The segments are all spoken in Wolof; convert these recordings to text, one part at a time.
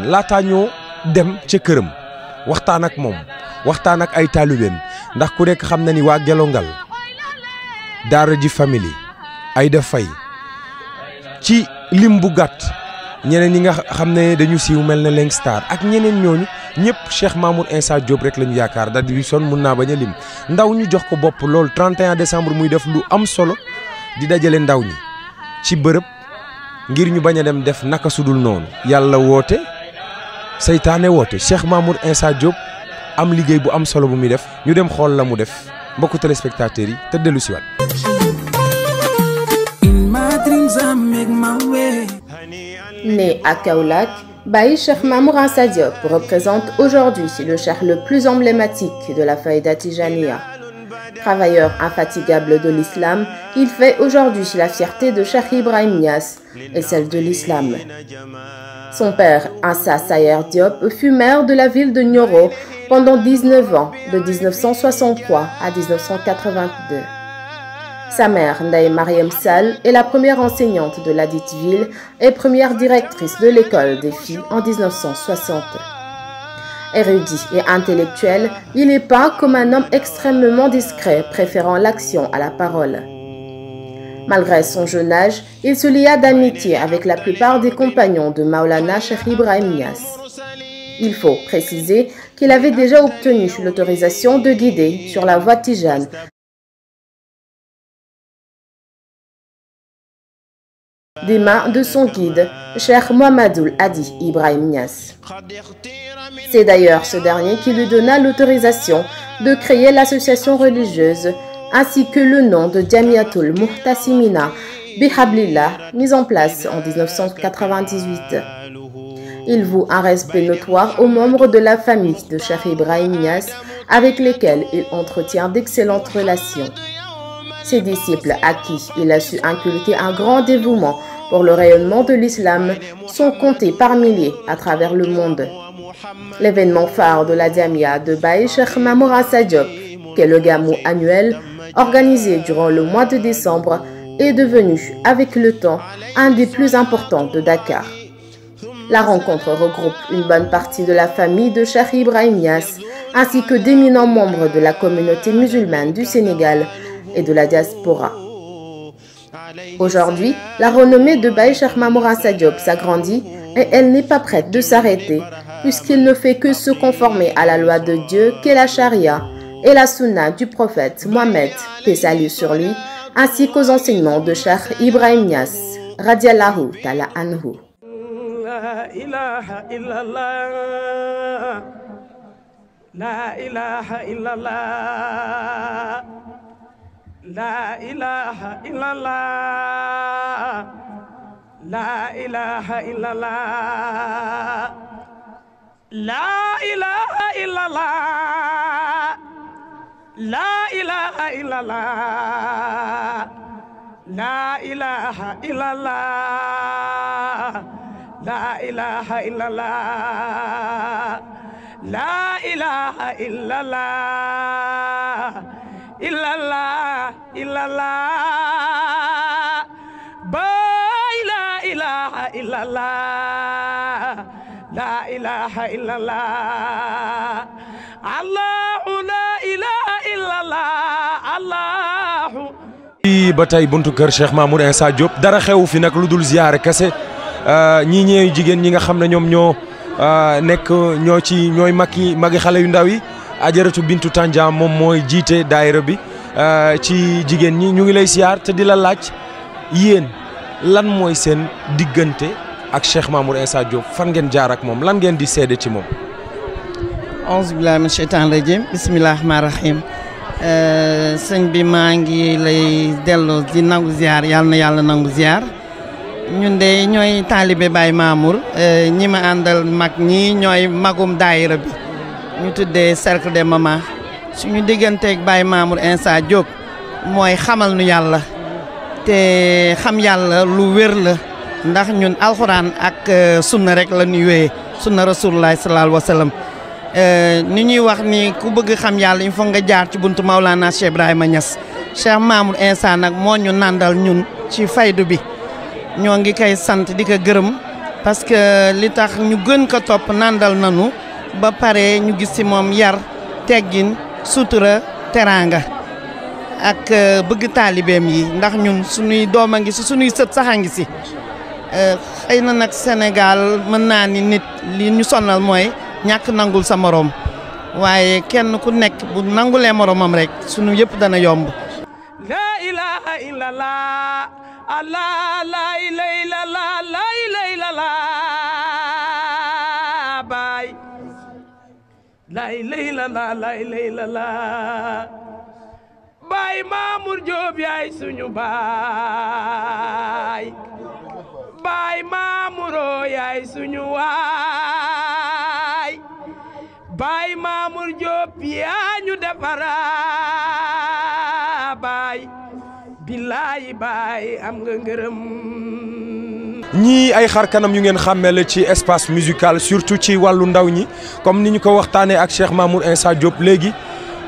laataa ñoo dem ca këram waxtaan ak moom waxtaan ak ay taalibeem ndax ku nekk xam na ni waa Gelongal daara ji famille ay def fay ci lim bu gàtt ñeneen ñi nga xam ne dañu siiw mel na Leng Star ak ñeneen ñooñu ñëpp Cheikh Mamour Insa Diop rek lañu yaakaar date bi son mun naa bañ a lim ndaw ñu jox ko bopp loolu 31 décembre muy def lu am solo di dajale ndaw ñi ci bërëb ngir ñu bañ a dem def naka sudul noonu yàlla woote seytaane woote Cheikh Mamour Insa Diop am liggéey bu am solo bu muy def ñu dem xool la mu def mbokku téléspectateurs yi te dellu si waat. Né à Kaolack, Baye Cheikh Mamour Insa Diop représente aujourd'hui le cheikh le plus emblématique de la Faïda Tijaniya. Travailleur infatigable de l'islam, il fait aujourd'hui la fierté de Cheikh Ibrahim Niass et celle de l'islam. Son père, Insa Sayer Diop, fut maire de la ville de Nioro pendant 19 ans, de 1963 à 1982. Sa mère, Ndaye Mariam Sall, est la première enseignante de la dite ville et première directrice de l'école des filles en 1960. Érudit et intellectuel, il est peint comme un homme extrêmement discret, préférant l'action à la parole. Malgré son jeune âge, il se lia d'amitié avec la plupart des compagnons de Maulana Cheikh Ibrahim Niass. Il faut préciser qu'il avait déjà obtenu l'autorisation de guider sur la voie tijane des mains de son guide, Cheikh Mohamedoul Hadi Ibrahim Niass. C'est d'ailleurs ce dernier qui lui donna l'autorisation de créer l'association religieuse ainsi que le nom de Jamiatul Muhtasimina Bihablillah, mise en place en 1998. Il voue un respect notoire aux membres de la famille de Cheikh Ibrahim Niass avec lesquels il entretient d'excellentes relations. Ses disciples à qui il a su inculquer un grand dévouement pour le rayonnement de l'islam sont comptés par milliers à travers le monde. L'événement phare de la Jamia de Baye Cheikh Mamour Insa Diop, qu'est le Gamou annuel, organisé durant le mois de décembre, est devenu, avec le temps, un des plus importants de Dakar. La rencontre regroupe une bonne partie de la famille de Cheikh Ibrahim Niass, ainsi que d'éminents membres de la communauté musulmane du Sénégal et de la diaspora. Aujourd'hui, la renommée de Baye Cheikh Mamour Insa Diop s'agrandit et elle n'est pas prête de s'arrêter, puisqu'il ne fait que se conformer à la loi de Dieu qu'est la charia et la sunna du prophète Mohammed, paix salut sur lui, ainsi qu'aux enseignements de Cheikh Ibrahim Niass, radiallahu ta'ala anhu. La ilaha illallah, la ilaha illallah, la ilaha illallah, la ilaha illallah, la ilaha illallah, la ilaha illallah, la ilaha illallah, la ilaha illallah, la ilaha illallah, illallah, illallah, Baye la ilaha illallah, la ilaha illallah, Allahu la ilaha illallah, Allahu. ba tey buntu kër Cheikh Mamour Insa Diop dara xew fi nag lu dul ziyaare kese ñii ñeeyu jigéen ñi nga xam ne ñoom ñoo nekk ñooy magi xale yu ndaw yi Ajaratu Bintu Tandian moom mooy jiite daayira bi ci jigéen ñi ñu ngi lay siyaar te di la laaj yéen lan mooy seen diggante ak Cheikh Mamour Insa Diop fan ngeen jaar ak moom lan ngeen di seede ci moom. auzu billaahi mina sheytaani rajiim bismillaahi rahmaani rahiim sëñ bi maa ngi lay delloo di nangu ziar yàlla na yàlla nangu ziar ñun de ñooy taalibe Baye Mamour ñi ma àndal mag ñii ñooy magum daayira bi ñu tuddee cercle des mamans suñu digganteeg Baye Mamour Insa Diop mooy xamal nu yàlla te xam yàlla lu wér la ndax ñun alxuraan ak sunna rek la ñuy wéyee sunna rasulullah sallallahu alayhi wa sallam ni ñuy wax ni ku bëgg xam yàlla il faut nga jaar ci buntu Maulana Cheikh Ibrahima Niass Cheikh Mamour Insa nag moo ñu nàndal ñun ci faydu bi ñoo ngi koy sant di ko gërëm parce que li tax ñu gën ko topp nandal nanu ba pare ñu gis ci moom yar teggin sutura teraanga ak bëgg taalibeem yi ndax ñun suñuy doom a ngi si suñuy sët sax a ngi si xëy na nag Sénégal mën naa ni nit li ñu sonal mooy ñàkk nangul sa morom waaye kenn ku nekk bu nangulee moromam rek sunu yëpp dana yomb. La ilaha illallah Allah la ilaha illallah la ilaha illallah baay la ilaha illallah la ilaha illallah baay Mamour Diop yaay suñu baay baay Mamouro yaay suñu waay baay Mamour Diop yaa ñu defara baay billaay baay am nga ngërëm. ñii ay xar kanam yu ngeen xàmmee la ci espace musical surtout ci wàllu ndaw ñi comme ni ñu ko waxtaanee ak Cheikh Mamour Insa Diop léegi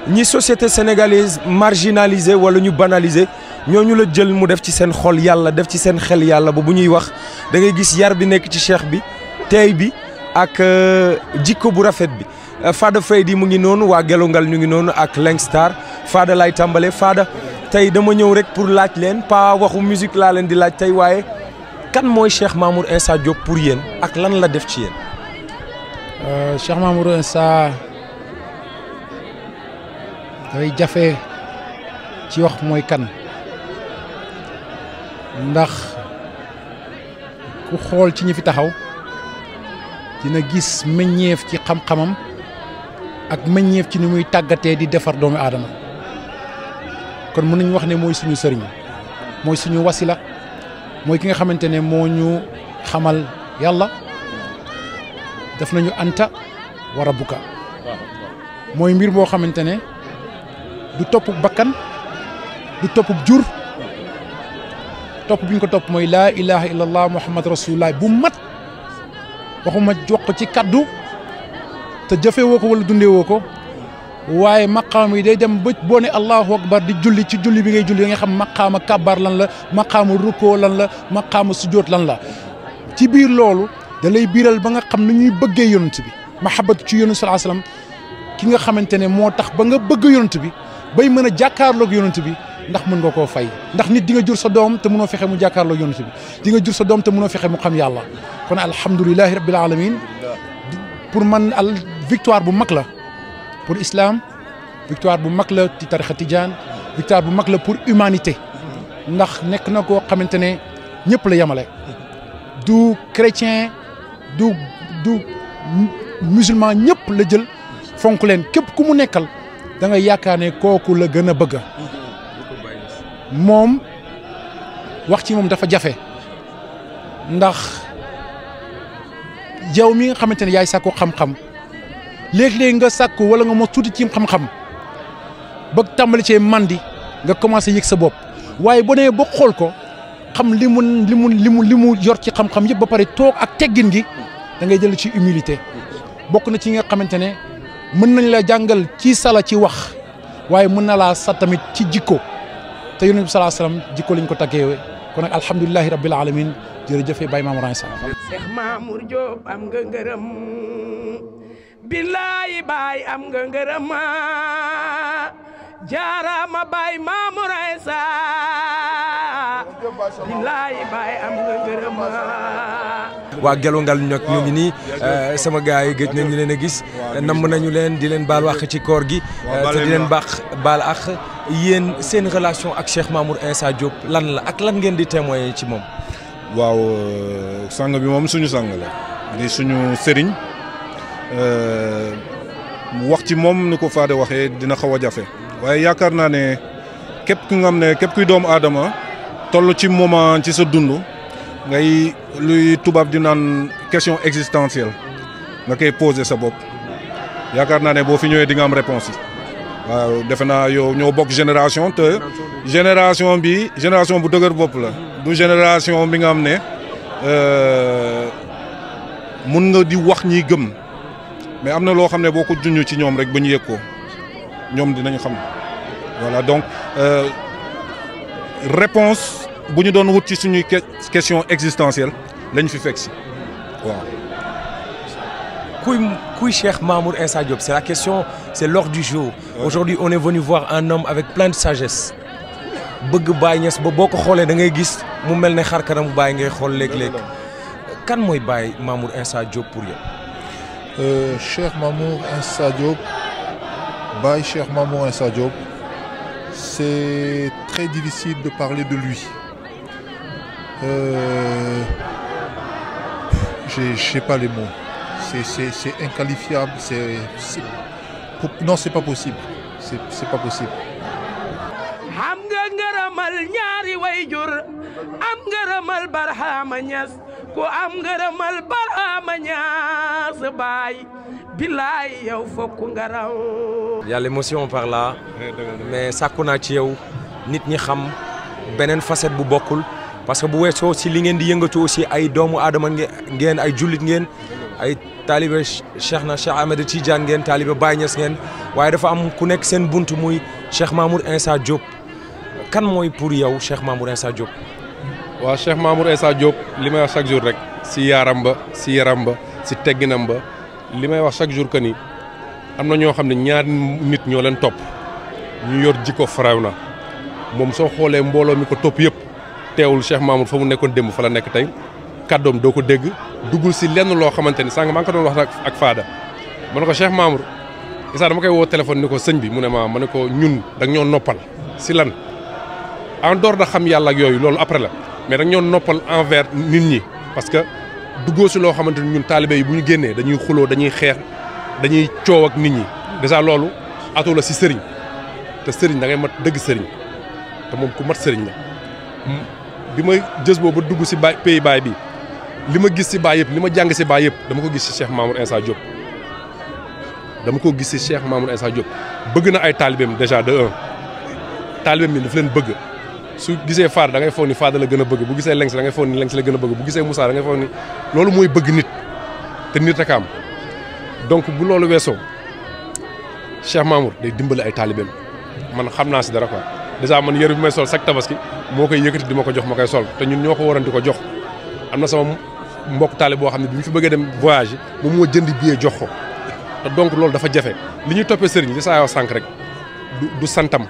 ñi société sénégalaise marginalisée wala ñu banalisé ñooñu la jël mu def ci seen xol yàlla def ci seen xel yàlla ba bu ñuy wax da ngay gis yar bi nekk ci cheikh bi teey bi ak jikko bu rafet bi. Fada Feydi mu ngi noonu waa Gelongal ñu ngi noonu ak Langstar Fada lay tàmbale Fada tey dama ñëw rek pour laaj leen pas waxu musique laa leen di laaj tey waaye kan mooy Cheikh Mamour Insa Diop pour yéen ak lan la def ci yéen. Cheikh Mamour Insa dafay jafe ci wax mooy kan ndax ku xool ci ñi fi taxaw dina gis meññeef ci xam-xamam ak meññeef ci ni muy tàggatee di defar doomu aadama kon mën nañu wax ne mooy suñu sëriñ mooy suñu wasila mooy ki nga xamante ne moo ñu xamal yàlla def nañu anta wa rabbuka mooy mbir boo xamante ne du topp bakkan du topp jur topp bi ñu ko topp mooy laa ilaha illallah muhammad rasulullah bu mat waxuma jox ko ci kaddu te jëfee woo ko wala dundee woo ko waaye maqaam yi day dem ba boo ne allahu akbar di julli ci julli bi ngay julli nga xam maqaama kabar lan la maqaama rukkoo lan la maqaama sujjoot lan la ci biir loolu da lay biiral ba nga xam ni ñuy bëggee yonent bi mahabbatu ci yonent sallallahu alayhi wasallam ki nga xamante ne moo tax ba nga bëgg yonent bi bay mën a jàkkaarloog yonent bi ndax mën nga koo fay ndax nit di nga jur sa doom te mënoo fexe mu jàkkaarloog yonent bi di nga jur sa doom te mënoo fexe mu xam yàlla kon alhamdulilahi rabbil alamin pour man al victoire bu mag la pour islam victoire bu mag la ci tarixa tijaan victoire bu mag la pour humanité ndax nekk na koo xamante ne ñëpp la yemale du chrétien du musulman ñëpp la jël fonk leen képp ku mu nekkal da nga yaakaar ne kooku la gën a bëgg moom wax ci moom dafa jafe ndax yow mi nga xamante ne yaay sàkku xam-xam léeg-léeg nga sàkku wala nga mos tuuti ci xam-xam ba tàmbali cee mandi nga commencé yëg sa bopp waaye boo nee ba xool ko xam li mu yor ci xam-xam yëpp ba pare toog ak teggin gi da ngay jël ci humilité bokk na ci nga xamante ne mën nañ la jàngal ci sala ci wax waaye mën na laa sa tamit ci jikko te yonent bi sallallahu alayhi wasallam jikko lañ ko taggeewe kon nag alhamdulilahi rabbil alamin jërëjëf Baye Mamour Insa. Cheikh Mamour Diop am nga ngërëm billaay Baye am nga ngërëm jaarama Baye Mamour Insa billaay Baye am nga ngërëm. waa Gelongal ñok ñu ngi nii sama gars yi gëj nañu leen a gis namm nañu leen di leen baal wax ci koor gi te di leen baal ak yéen seen relation ak Cheikh Mamour Insa Diop lan la ak lan ngeen di témoigner ci moom. waaw sang bi moom suñu sang la di suñu sëriñ wax ci moom ni ko Fade waxee dina xaw a jafe waaye yaakaar naa ne képp ku nga xam ne képp kuy doomu aadama toll ci moment ci sa dund ngay luy tubaab di naan question existentielle nga koy poser sa bopp yaakaar naa ne boo fi ñëwee di nga am réponse yi waaw defe naa yow ñoo bokk génération te génération bi génération bu dëgër bopp la du génération bi nga xam ne mun nga di wax ñiy gëm mais am na loo xam ne boo ko junj ci ñoom rek ba ñu yëg ko ñoom dinañ xam voilà donc réponse bu ñu doon wut ci suñuy question existentielle lañ fi fekk si waaw. Qui Cheikh Mamour Insa Diop? C'est la question, c'est l'ordre du jour. Aujourd'hui, on est venu voir un homme avec plein de sagesse. bëgg Baye Niass ba boo ko xoolee da ngay gis mu mel ne xar kanam Baye ngay xool léeg-léeg kan mooy Baye Mamour Insa Diop pour yow. Cheikh Mamour Insa Diop, Baye Cheikh Mamour Insa Diop, c'est très difficile de parler de lui. J'ai pas les mots. C'est inqualifiable. Non, c'est pas possible. C'est pas possible. am nga ngërëmal ñaari wayjur am ngërëmal Barhama Niass ku am ngërëmal Barhama Niass baay bilaay yow fokk nga raw. Y a l'émotion par là mais sàkku naa ci yow nit ñi xam beneen facette bu bokkul parce que bu weesoo si li ngeen di yëngatu aussi ay doomu aadama ngeen ay jullit ngeen ay taalibe Cheikh na Cheikh Ahmed Tidiane ngeen taalibe Baye Niass ngeen waaye dafa am ku nekk seen bunt muy Cheikh Mamour Insa Diop. kan mooy pour yow Cheikh Mamour Insa Diop. waaw Cheikh Mamour Insa Diop li may wax chaque jour rek si yaaram ba si yaram ba si tegginam ba li may wax chaque jour que ni am na ñoo xam ne ñaar nit ñoo leen topp ñu yor jikko Firawna moom soo xoolee mbooloo mi ko topp yëpp teewul Cheikh Mamour fa mu nekkoon démb fa la nekk tey kàddoom doo ko dégg duggul si lenn loo xamante ni sànq maa ngi ko doon wax ak Fada ma ne ko Cheikh Mamour Issa dama koy woo téléphone ni ko sëñ bi mu ne ma ne ko ñun da nga ñoo noppal si lan. en dehors de xam yàlla ak yooyu loolu après la mais dañ ñoo noppal envers nit ñi parce que duggoo si loo xamante ni ñun taalibe yi bu ñu génnee dañuy xuloo dañuy xeex dañuy coow ak nit ñi déjà loolu atoo la si sëriñ te sëriñ da ngay mat dëgg sëriñ te moom ku mat sëriñ la. bi ma jës boobu ba dugg si pays baay bi li ma gis si baay yëpp li ma jàng si baay yëpp dama ko gis si Cheikh Mamour Insa Diop. dama ko gis si Cheikh Mamour Insa Diop bëgg na ay taalibeem déjà de un taalibeem yi daf leen bëgg. su gisee Fada da ngay foog ni Fada la gën a bëgg bu gisee Lengs da ngay foog ni Lengs la gën a bëgg bu gisee Moussa da ngay foog ni loolu mooy bëgg nit te nit rek am donc bu loolu weesoo Cheikh Mamour day dimbali ay taalibeem man xam naa si dara quoi déjà man yëre bi may sol chaque tabaski moo koy yëkkati di ma ko jox ma koy sol te ñun ñoo ko waroon di ko jox am na sama mbokk taalib boo xam ne bi ñu fi bëggee dem voyage moom moo jënd billet jox ko te donc loolu dafa jafe li ñuy toppee sëriñ li saa yoo sànq rek du santam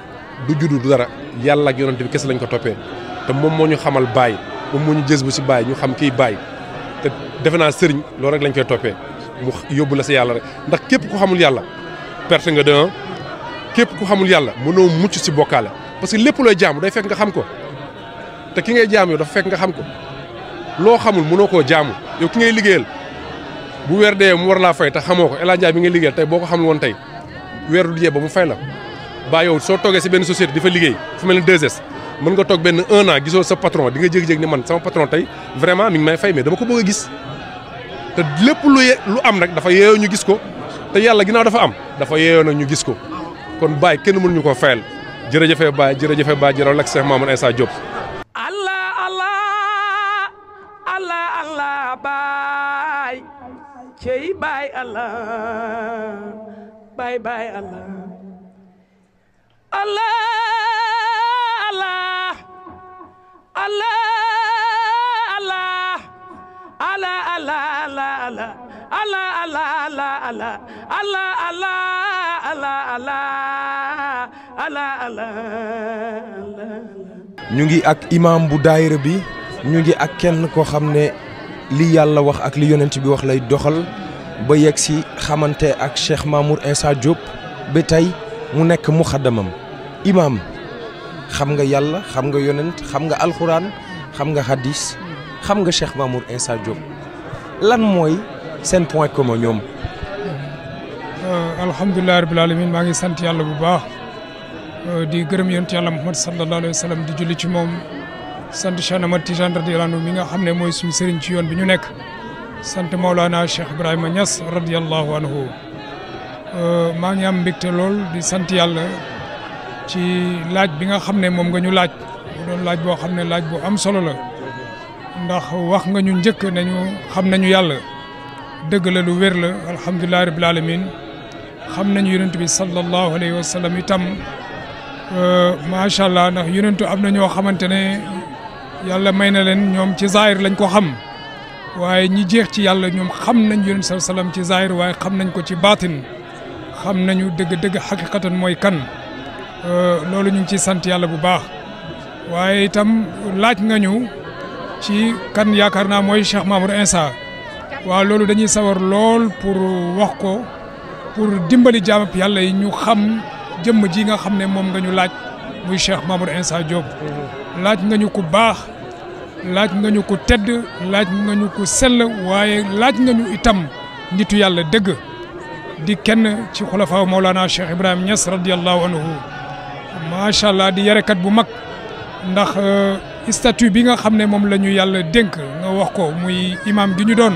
du juddu du dara yàlla ak yonent bi kese lañ ko toppee te moom moo ñu xamal Baye moom moo ñu jës bu si Baye ñu xam kii Baye te defe naa sëriñ loolu rek lañ koy toppee mu yóbbu la si yàlla rek ndax képp ku xamul yàlla perte nga de képp ku xamul yàlla mënoo mucc si bokkaale parce que lépp looy jaamu day fekk nga xam ko te ki ngay jaamu yow dafa fekk nga xam ko loo xamul mënoo koo jaamu yow ki ngay liggéeyal bu weer dee mu war laa fay te xamoo ko El Hadj Ndiaye bi ngay liggéeyal tey boo ko xamul woon tey weer du jee ba mu fay la ba yow soo toogee si benn société di fa liggéey fu mel ni 2S mën nga toog benn 1 an gisoo sa patron di nga jékki-jékki ni man sama patron tey vraiment mi ngi may fay mais dama ko bëgg a gis te lépp lu am rek dafa yeeyoo ñu gis ko te yàlla ginnaaw dafa am dafa yeeyoo nag ñu gis ko kon Baye kenn mënuñu koo fayal jërëjëfee Baye jërëjëfee Baye jërëjëf ak Cheikh Mamour Insa Diop. Allah Allah Allah Allah Baye cey Baye Allah Baye Baye Allah. Allah Allah Allah Allah Allah Allah Allah Allah Allah Allah Allah Allah Allah Allah Allah ñu ngi ak imam bu daayira bi ñu ngi ak kenn koo xam ne li yàlla wax ak li yonent bi wax lay doxal ba yegg si xamante ak Cheikh Mamour Insa Diop ba tey mu nekk muxaddamam imam xam nga yàlla xam nga yonent xam nga alxuraan xam nga hadis xam nga Cheikh Mamour Insa Diop lan mooy seen point commun ñoom. alhamdulilah rabbil alamin maa ngi sant yàlla bu baax di gërëm yonent yàlla Muhammad sallallahu alayhi wa sallam di julli ci moom sant Cheikh Ahmad Tidiane radiyallahu anhu mi nga xam ne mooy suñu sëriñ ci yoon bi ñu nekk sant Maulana Cheikh Ibrahima Niass radiyallahu anhu maa ngi am mbégte lool di sant yàlla ci laaj bi nga xam ne moom nga ñu laaj mu doon laaj boo xam ne laaj bu am solo la ndax wax nga ñu njëkk nañu xam nañu yàlla dëgg la lu wér la alhamdulilah rabbil alamin xam nañu yonent bi sallallahu alayhi wa sallam itam macha allah ndax yonentu am na ñoo xamante ne yàlla may na leen ñoom ci zaahir lañ ko xam waaye ñi jeex ci yàlla ñoom xam nañ yonent sallallahu alayhi wasallam ci zahir waaye xam nañ ko ci baatin xam nañu dëgg-dëgg xaqiqatan mooy kan loolu ñu ngi ciy sant yàlla bu baax waaye itam laaj nga ñu ci kan yaakaar naa mooy Cheikh Mamour Insa waaw loolu dañuy sawar lool pour wax ko pour dimbali jaamab yàlla yi ñu xam jëmm ji nga xam ne moom nga ñu laaj muy Cheikh Mamour Insa Diop laaj nga ñu ku baax laaj nga ñu ku tedd laaj nga ñu ku sell waaye laaj nga ñu itam nitu yàlla dëgg di kenn ci xulafaa Mawlana Cheikh Ibrahim Niass radiyallahu anhu macha allah di yarekat bu mag ndax statut bi nga xam ne moom la ñu yàlla dénk nga wax ko muy imam gi ñu doon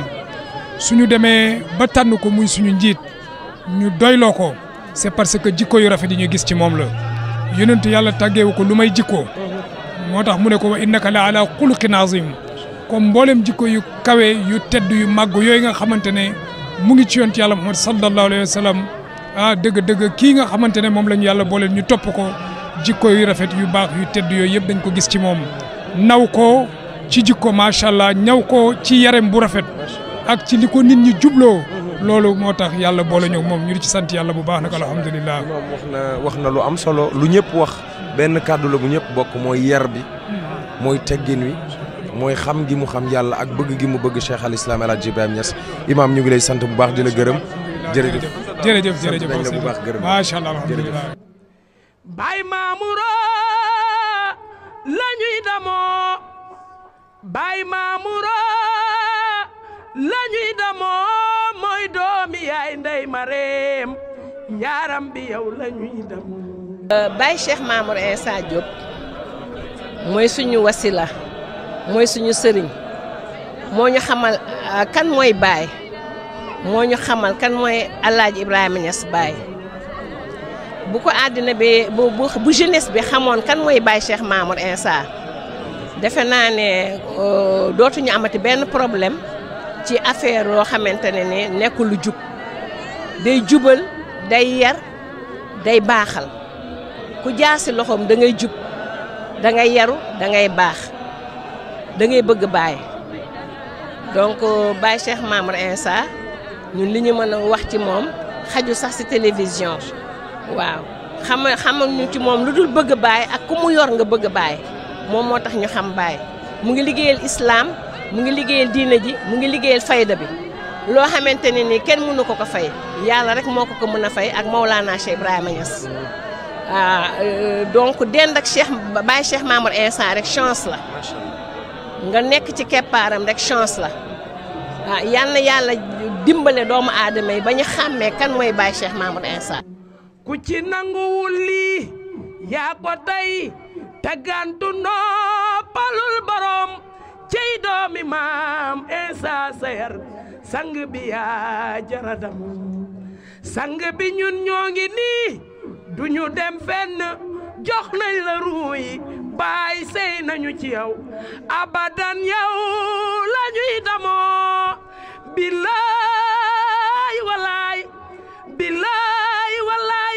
suñu demee ba tànn ko muy suñu njiit ñu doyloo ko c'est parce que jikko yu rafet yi ñu gis ci moom la yonent yàlla tàggeewu ko lu may jikko moo tax mu ne ko wa innaka la ala xuluqin azim comme mboolem jikko yu kawe yu tedd yu màgg yooyu nga xamante ne mu ngi ci yonent yàlla Muhammad sallallahu alayhi wa sallam dëgg-dëgg kii nga xamante ne moom la ñu yàlla booleel ñu topp ko jikko yu rafet yu baax yu tedd yooyu yëpp dañ ko gis ci moom naw ko ci jikko macha allah ñaw ko ci yarem bu rafet ak ci li ko nit ñi jubloo loolu moo tax yàlla boole ñëw moom ñu di ci sant yàlla bu baax nag alhamdulilah. moom wax na lu am solo lu ñëpp wax benn kàddu la bu ñëpp bokk mooy yar bi mooy teggin wi mooy xam gi mu xam yàlla ak bëgg gi mu bëgg Cheikh al Islam El Hadj Ibrahima Niass imam ñu ngi lay sant bu baax di la gërëm jërëjëf. jërëjëf bu baax gërëm macha allah alhamdulilah. Baay Mamouro la ñuy damoo Baay Mamouro la ñuy damoo mooy doomi yaay ndey Mareem yaaram bi yow la ñuy damoo. Baay Cheikh Mamour Insa Diop mooy suñu wasila mooy suñu sëriñ moo ñu xamal kan mooy Baay moo ñu xamal kan mooy El Hadj Ibrahima Niass Baay. bu ko àddina bi bu jeunesse bi xamoon kan mooy Baye Cheikh Mamour Insa defe naa ne dootuñu amati benn problème ci affaire yoo xamante ne nekkul lu jub day jubal day yar day baaxal ku jaasi loxoom da ngay jub da ngay yaru da ngay baax da ngay bëgg Baye donc Baye Cheikh Mamour Insa ñun li ñu mën a wax ci moom xaju sax ci télévision. waaw xamal ñu ci moom lu dul bëgg Baay ak ku mu yor nga bëgg Baay moom moo tax ñu xam Baay mu ngi liggéeyal islam mu ngi liggéeyal diina ji mu ngi liggéeyal fayda bi loo xamante ne ni kenn mënu ko ko fay yàlla rek moo ko mën a fay ak Mawlana Cheikh Ibrahima Niass donc dend ak Baay Cheikh Mamour Insa rek chance la nga nekk ci keppaaram rek chance la yal na yàlla dimbale doomu aadama yi ba ñu xàmmee kan mooy Baay Cheikh Mamour Insa. ku ci nanguwul lii yaa ko tey taggantu noppalul borom cey doomi maam Insa Sayar sang bi yaa jaradam sang bi ñun ñoo ngi nii duñu dem fenn jox nañ la ruuy Baay sey nañu ci yow abadan yow la ñuy damoo billaay walaay billaay walaay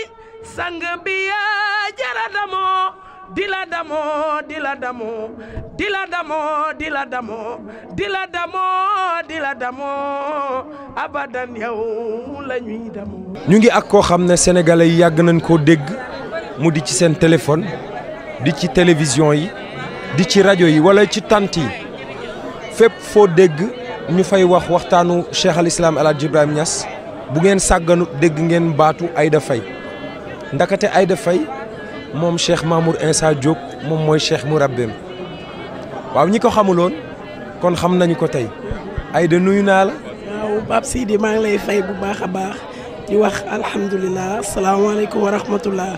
sang bi yaa jara damoo di la damoo di la damoo di la damoo di la damoo di la damoo di la damoo abadan yow la ñuy damoo. ñu ngi ak koo xam ne sénégalais yi yàgg nañ koo dégg mu di ci seen téléphone di ci télévision yi di ci rajo yi wala ci tant yi fépp foo dégg ñu fay wax waxtaanu Cheikh al Islam El Hadj Ibrahima Niass bu ngeen sàgganu dégg ngeen baatu Aïda Faye ndakate Aïda Faye moom Cheikh Mamour Insa Diop moom mooy Cheikh Mourabbeem waaw ñi ko xamuloon kon xam nañu ko tey Aïda nuyu naa la. waaw Pape Sidi maa ngi lay fay bu baax a baax di wax alhamdulilah salaamaaleykum wa rahmatullah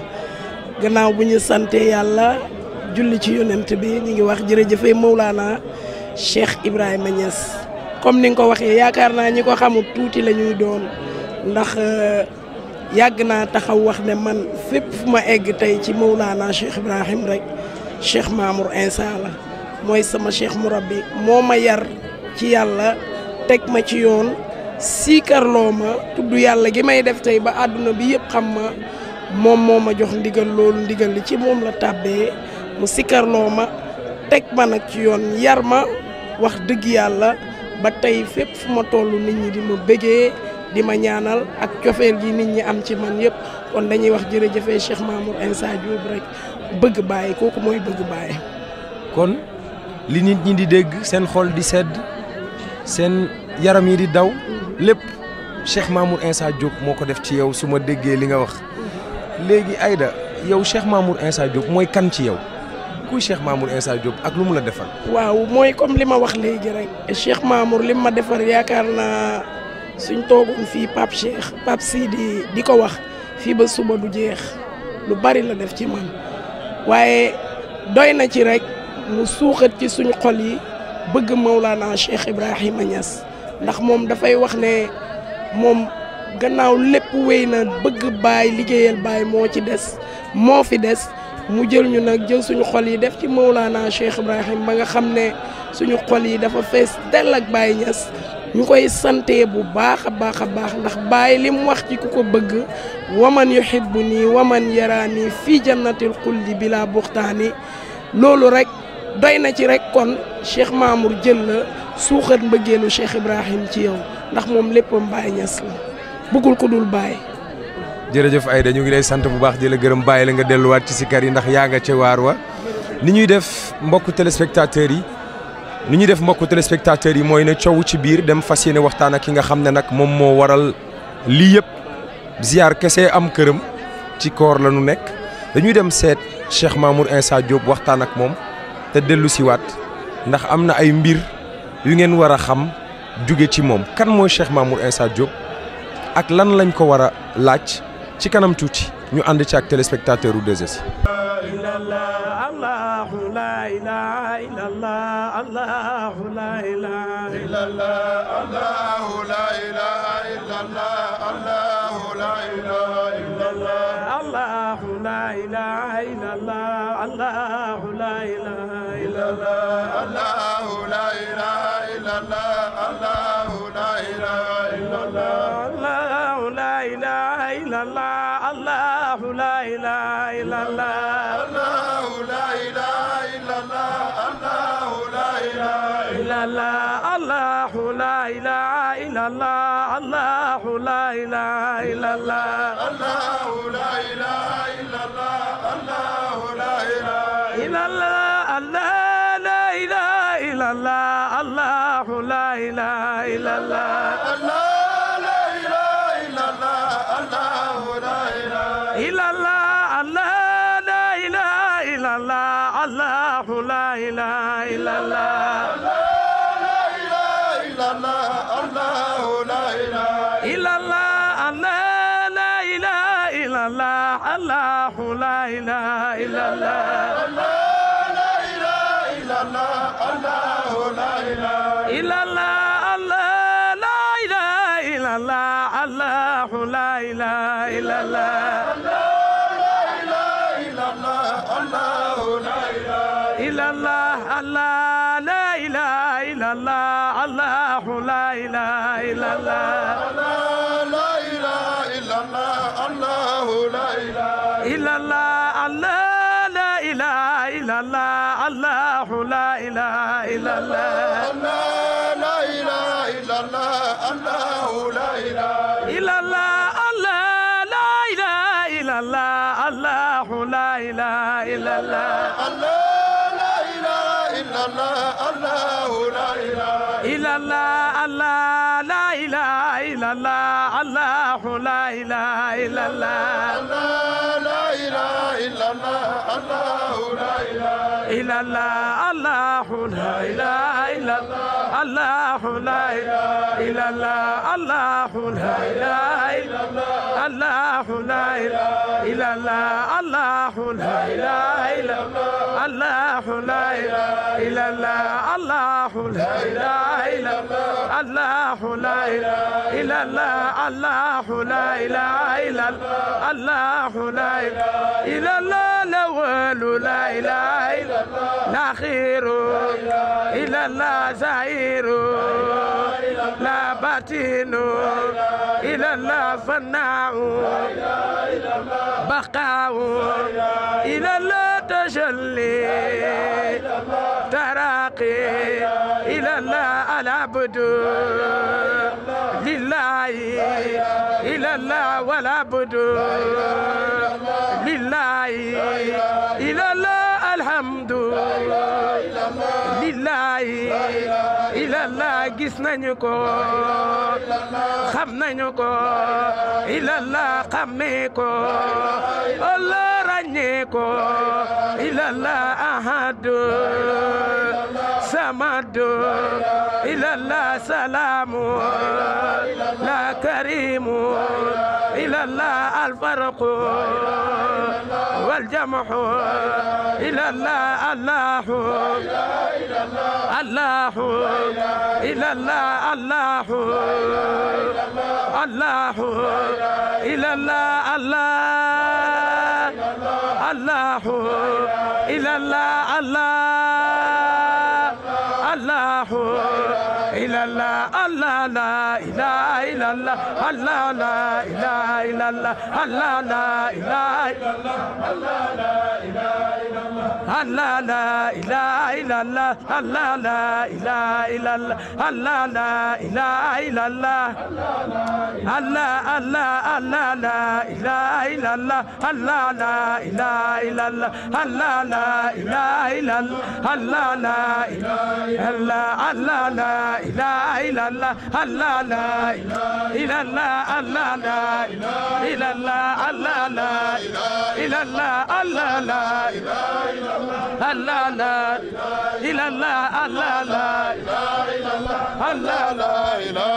gannaaw bu ñu sante yàlla julli ci yonent bi ñu ngi wax jërëjëfe Mawlana Cheikh Ibrahima Niass comme ni nga ko waxee yaakaar naa ñi ko xamul tuuti la ñuy doon ndax yàgg naa taxaw wax ne man fépp fu ma egg tey ci Mawlana Cheikh Ibrahim rek Cheikh Mamour Insa la mooy sama Cheikh Mourabbi moo ma yar ci yàlla teg ma ci yoon siikarloo ma tudd yàlla gi may def tey ba àdduna bi yëpp xam ma moom moo ma jox ndigal loolu ndigal li ci moom la tàbbee mu sikarloo ma teg ma nag ci yoon yar ma wax dëgg yàlla ba tey fépp fu ma toll nit ñi di ma bëggee di ma ñaanal ak cofeel gi nit ñi am ci man yëpp kon dañuy wax jërëjëfee Cheikh Mamour Insa Diop rek bëgg Baye kooku mooy bëgg Baye. kon li nit ñi di dégg seen xol di sedd seen yaram yi di daw lépp Cheikh Mamour Insa Diop moo ko def ci yow su ma déggee li nga wax léegi Aïda yow Cheikh Mamour Insa Diop mooy kan ci yow kuy Cheikh Mamour Insa Diop ak lu mu la defal. waaw mooy comme li ma wax léegi rek Cheikh Mamour li ma defar yaakaar naa suñ toogoon fii Pape Sidi di ko wax fii ba suba du jeex lu bari la def ci man waaye doy na ci rek mu suuxat ci suñu xol yi bëgg Maulana Cheikh Ibrahima Niass ndax moom dafay wax ne moom gannaaw lépp wéy na bëgg Baye liggéeyal Baye moo ci des moo fi des mu jël ñu nag jël suñu xol yi def ci Maulana Cheikh Ibrahima ba nga xam ne suñu xol yi dafa fees dell ak Baye Niass ñu koy sante bu baax a baax ndax Baye li mu wax ci ku ko bëgg waman yuhibbuni waman yarani fii jannatil xuldi bila buxtaani loolu rek doy na ci rek kon Cheikh Mamour jël la suuxat mbëggeelu Cheikh Ibrahim ci yow ndax moom léppam Baye Niass la bëggul ko dul Baye. jërëjëf Aïda ñu ngi lay sant bu baax di la gërëm bàyyi la nga delluwaat ci sikar yi ndax yaa nga ca waar wa ni ñuy def mbokku téléspectateurs yi mooy ne coow ci biir dem fas yéene waxtaan ak ki nga xam ne nag moom moo waral lii yëpp ziar kese am këram ci koor la nu nekk dañuy dem seet Cheikh Mamour Insa Diop waxtaan ak moom te dellu siwaat ndax am na ay mbir yu ngeen war a xam jóge ci moom kan mooy Cheikh Mamour Insa Diop ak lan lañ ko war a laaj ci kanam tuuti ñu ànd ci ak téléspectateur u 2S. تجلي تراقي إلى الله العبد لله إلى الله والعبد لله إلى الله الحمد لله إلى الله gis nañu ko xam nañu ko إلى الله xamee ko Allah ràññee ko إلى الله أحد samad إلى الله سلام لا كريم إلى الله الفرق والجمع إلى الله الله الله إلى الله الله الله إلى الله الله الله إلى الله الله الله إلى الله الله لا إله إلا الله الله لا إله إلا الله الله لا إله إلا الله لا إله إلا الله الله لا إله إلا الله الله لا إله إلا الله الله الله الله لا إله إلا الله الله لا إله إلا الله الله لا إله إلا الله الله لا الله الله لا إله إلا الله الله لا إلا الله الله لا إلا الله الله لا إلا الله الله لا الله لا إلا الله الله لا الله لا إلا الله الله لا الله لا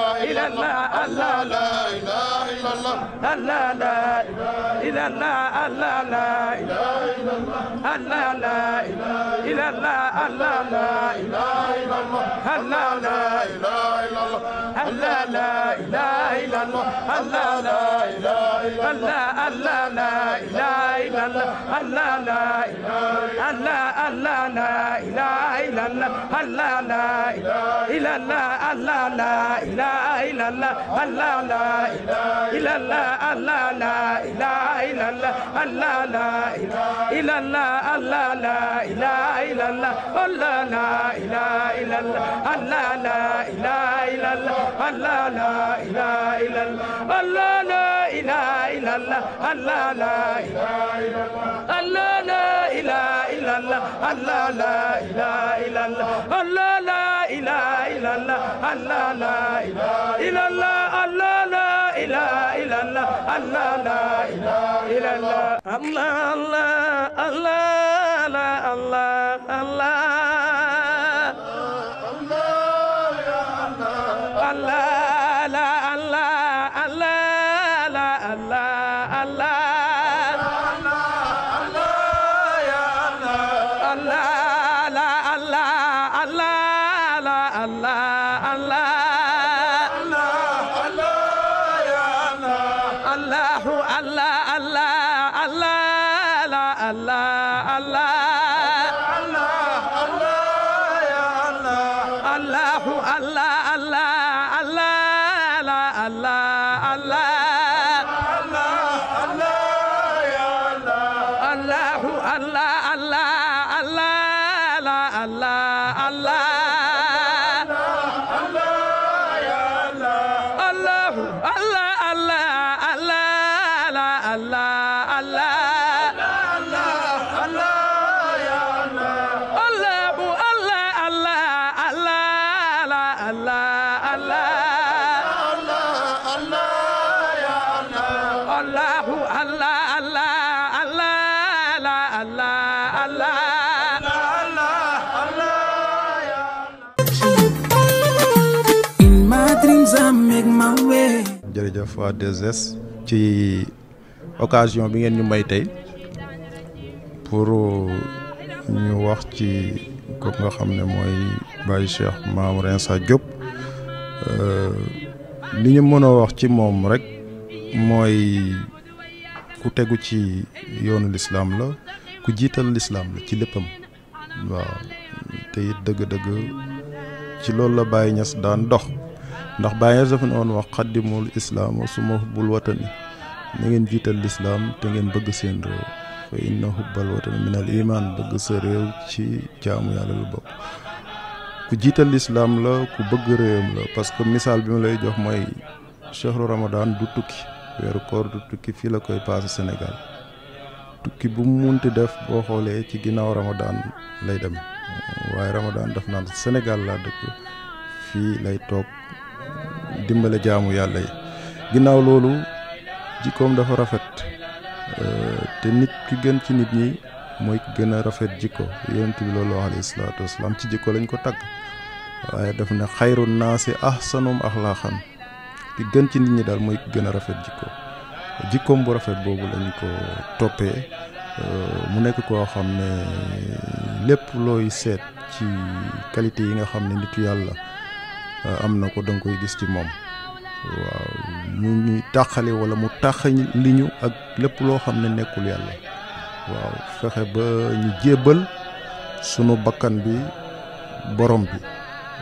إلا الله الله لا الله لا إلا الله الله لا الله لا الله لا إله إلا الله الله لا الله الله لا إله إلا الله الله لا الله الله لا إله إلا الله الله لا إلا الله الله لا إله إلا الله الله لا إلا الله الله لا إله إلا الله الله لا إلا الله الله لا إله إلا الله الله لا إله إلا الله الله لا إله إلا الله الله لا إله إلا الله الله لا إله إلا الله الله لا الله لا إله إلا الله الله لا إله إلا الله الله لا إله إلا الله الله لا إله إلا الله الله لا إله إلا الله الله لا إله إلا الله الله الله الله الله الله jërëjëf waa 2S ci occasion bi ngeen ñu may tey pour ñu wax ci ko nga xam ne mooy Baye Cheikh Mamour Insa Diop li ñu mën a wax ci moom rek mooy ku tegu ci yoonu lislaam la ku jiital lislaam la ci léppam waaw te it dëgg-dëgg ci loolu la Baye Niass daan dox ndax Baye Niass dafa noonu wax xaddimul islaam suma bul watani na ngeen jiital lislaam te ngeen bëgg seen réew fa inna hubbal watani min al iman bëgg sa réew ci jaamu yàlla lu bokk ku jiital lislaam la ku bëgg réewam la parce que misaal bi ma lay jox mooy chehru ramadan du tukki weeru koor du tukki fii la koy passé Sénégal tukki bu mu munti def boo xoolee ci ginnaaw ramadan lay dem waaye ramadan daf naan Sénégal laa dëkk fii lay toog dimbale jaamu yàlla yi ginnaaw loolu jikkoom dafa rafet te nit ki gën ci nit ñi mooy ki gën a rafet jikko yonent bi loolu alayhi salaatu wasalaam ci jikko lañ ko tagg waaye daf ne xayru naasi ahsanum axlaaqan ki gën ci nit ñi daal mooy ki gën a rafet jikkoom bu rafet boobu lañ ko toppee mu nekk koo xam ne lépp looy seet ci qualité yi nga xam ne nitu yàlla am na ko danga koy gis ci moom waaw mu ñuy tàqale wala mu tàqali ñu ak lépp loo xam ne nekkul yàlla waaw fexe ba ñu jébbal sunu bakkan bi borom bi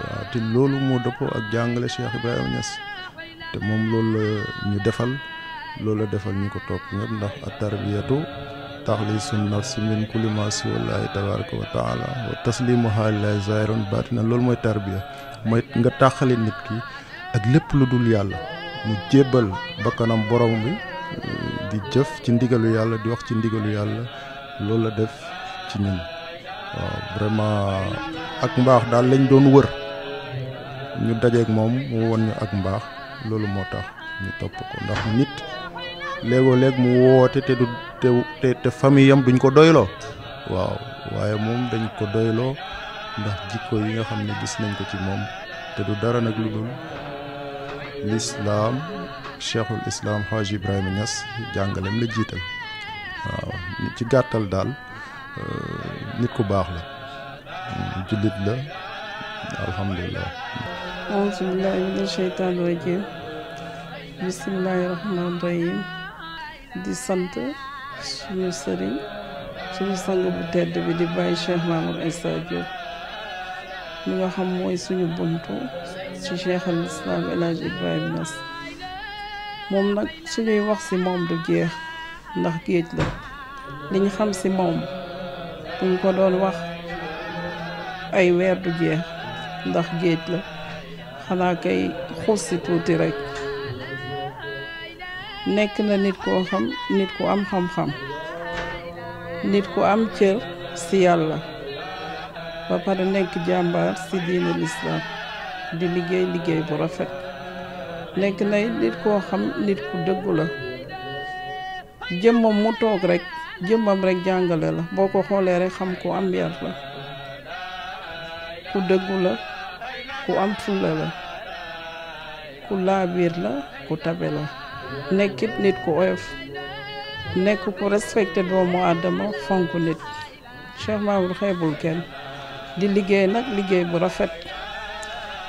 waaw te loolu moo dëppoo ak jàngale Cheikh Ibrahima Niass te moom loolu la ñu defal loolu la defal ñu ko topp ñëpp ndax at-tarbiyatu taxliisu nafsi min kulli ma siwallaahi tabaaraka wa taala wa taslimuha lillahi zaahiran baatinan loolu mooy tarbiya mooy nga tàqale nit ki ak lépp lu dul yàlla mu jébbal bakkanam borom bi di jëf ci ndigalu yàlla di wax ci ndigalu yàlla loolu la def ci ñun waaw vraiment ak mbaax daal lañ doon wër ñu dajeeg moom mu won ñu ak mbaax loolu moo tax ñu topp ko ndax nit léegoo léeg mu woote te du te famille am duñ ko doyloo waaw waaye moom dañ ko doyloo ndax jikko yi nga xam ne gis nañ ko ci moom te du dara nag lu dul l'islam cheikhul islam Haji Ibrahima Niass jàngalem la jiital waaw ci gàttal daal nit ku baax la jullit la alhamdulilah auzu billahi mina sheytaani rajim bismillahi rahmaani rahim di sant suñu sëriñ suñu sang bu tedd bi di bàyyi Cheikh Mamour Insa Diop mi nga xam mooy suñu buntu ci cheikh al islam El Hadj Ibrahima Niass moom nag suñuy wax ci moom du jeex ndax géej la li ñu xam ci moom buñ ko doon wax ay weer du jeex ndax géej la xanaa kay xuus ci tuuti rek nekk na nit koo xam nit ku am xam-xam nit ku am cër ci yàlla ba pare nekk jàmbaar ci diine l'islam di liggéey bu rafet nekk na nit koo xam nit ku dëggu la jëmmam mu toog rek jëmmam rek jàngale la boo ko xoolee rek xam ku am yar la ku dëggu la ku am fulla la ku laabiir la ku tabe la nekkit nit ku oyof nekk ku respecté doomu aadama fonk nit Cheikh Mamour xeebul kenn di liggéey nag liggéey bu rafet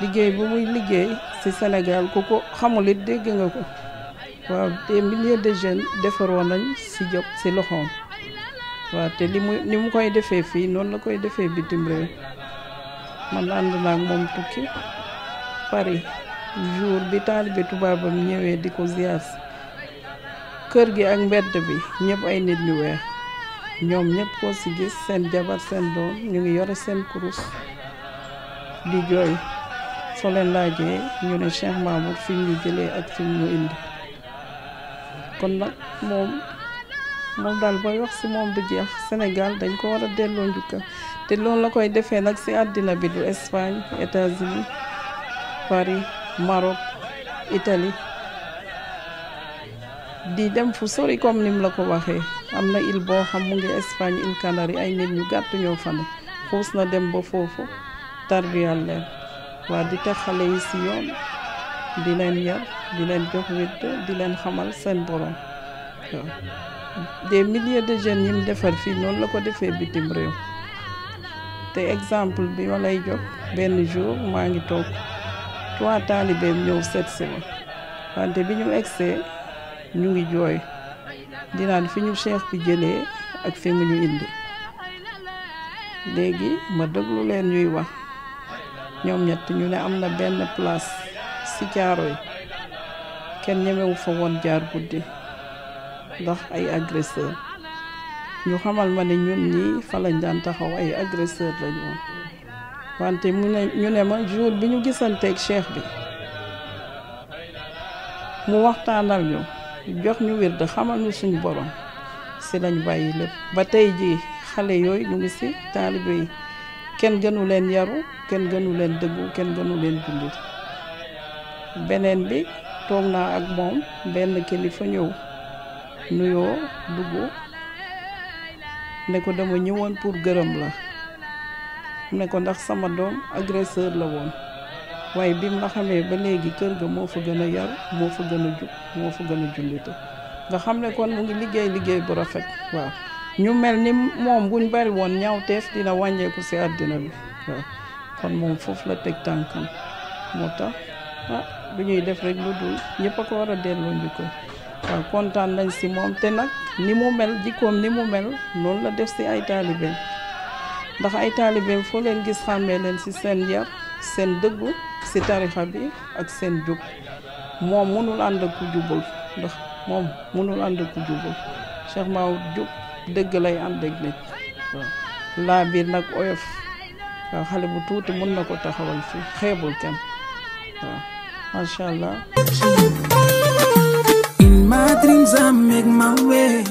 liggéey bu muy liggéey ci Sénégal ku ko xamul it dégg nga ko waaw des milliers de jeunes defaroo nañ ci jóg ci loxoom waaw te ni mu koy defee fii noonu la koy defee bitim réew man ànd naa ak moom tukki Paris jour bi taalibe tubaabam ñëwee di ko ziar kër gi ak mbedd bi ñëpp ay nit ñu weex ñoom ñëpp koo ci gis seen jabar seen doom ñu ngi yore seen kurus di jooy soo leen laajee ñu ne Cheikh Mamour fi ñu jëlee ak fi ñu indi kon nag moom daal booy wax ci moom du jeex Sénégal dañ ko war a delloo njukkal te loolu la koy defee nag ci àddina bi du Espagne États-Unis Paris Maroc Italie di dem fu sori comme nim la ko waxee am na île boo xam mu ngi Espagne île Canaries ay nit ñu gàtt ñoo fa ne xuus na dem ba foofu tarbiyal leen waa di teg xale yi ci yoon di leen yar di leen jox wedd di leen xamal seen borom waaw des milliers de jeunes yi mu defar fii noonu la ko defee bitim réew te exemple bi ma lay jox benn jour maa ngi toog 3 taalibeem ñëw seet si ma wante bi ñu egsee ñu ngi jooy dinaan fi ñu cheikh bi jëlee ak fi mu ñu indi léegi ma déglu leen ñuy wax ñoom ñett ñu ne am na benn place ci Caaroy kenn ñemewu fa woon jaar guddi ndax ay agresseur ñu xamal ma ne ñun ñii fa lañ daan taxaw ay agresseur lañ woon wante ñu ne ma jour bi ñu gisanteeg cheikh bi mu waxtaanal ñu jox ñu wird xamal ñu suñu borom si lañ bàyyi lépp ba tey jii xale yooyu ñu ngi si taalibe yi kenn gënu leen yaru kenn gënu leen dëggu kenn gënu leen jullit beneen bi toog naa ak moom benn kilifa ñëw nuyoo dugg ne ko dama ñëwoon pour gërëm la ne ko ndax sama doom agresseur la woon waaye bi mu la xamee ba léegi kër ga moo fa gën a yar moo fa gën a jub moo fa gën a jullite nga xam ne kon mu ngi liggéey bu rafet waaw ñu mel ni moom buñ bari woon ñaawteef dina wàññeeku ci àddina bi waaw kon moom foofu la teg tànkam moo tax bu ñuy def rek lu dul ñëpp a ko war a delloo njukkal waaw kontaan nañ ci moom te nag ni mu mel jikkoom ni mu mel noonu la def ci ay taalibeem ndax ay taalibeem foo leen gis xàmmee leen ci seen yar seen dëggu ci tarixa bi ak seen jub moom mënul ànd ak ku jubul ndax moom mënul ànd ak ku jubul Cheikh Maodo jub dëgg lay ànd ak nit waaw laa biir nag oyof waaw xale bu tuuti mën na ko taxawal fii xeebul kenn waaw macha allah. In my dreams I make my way.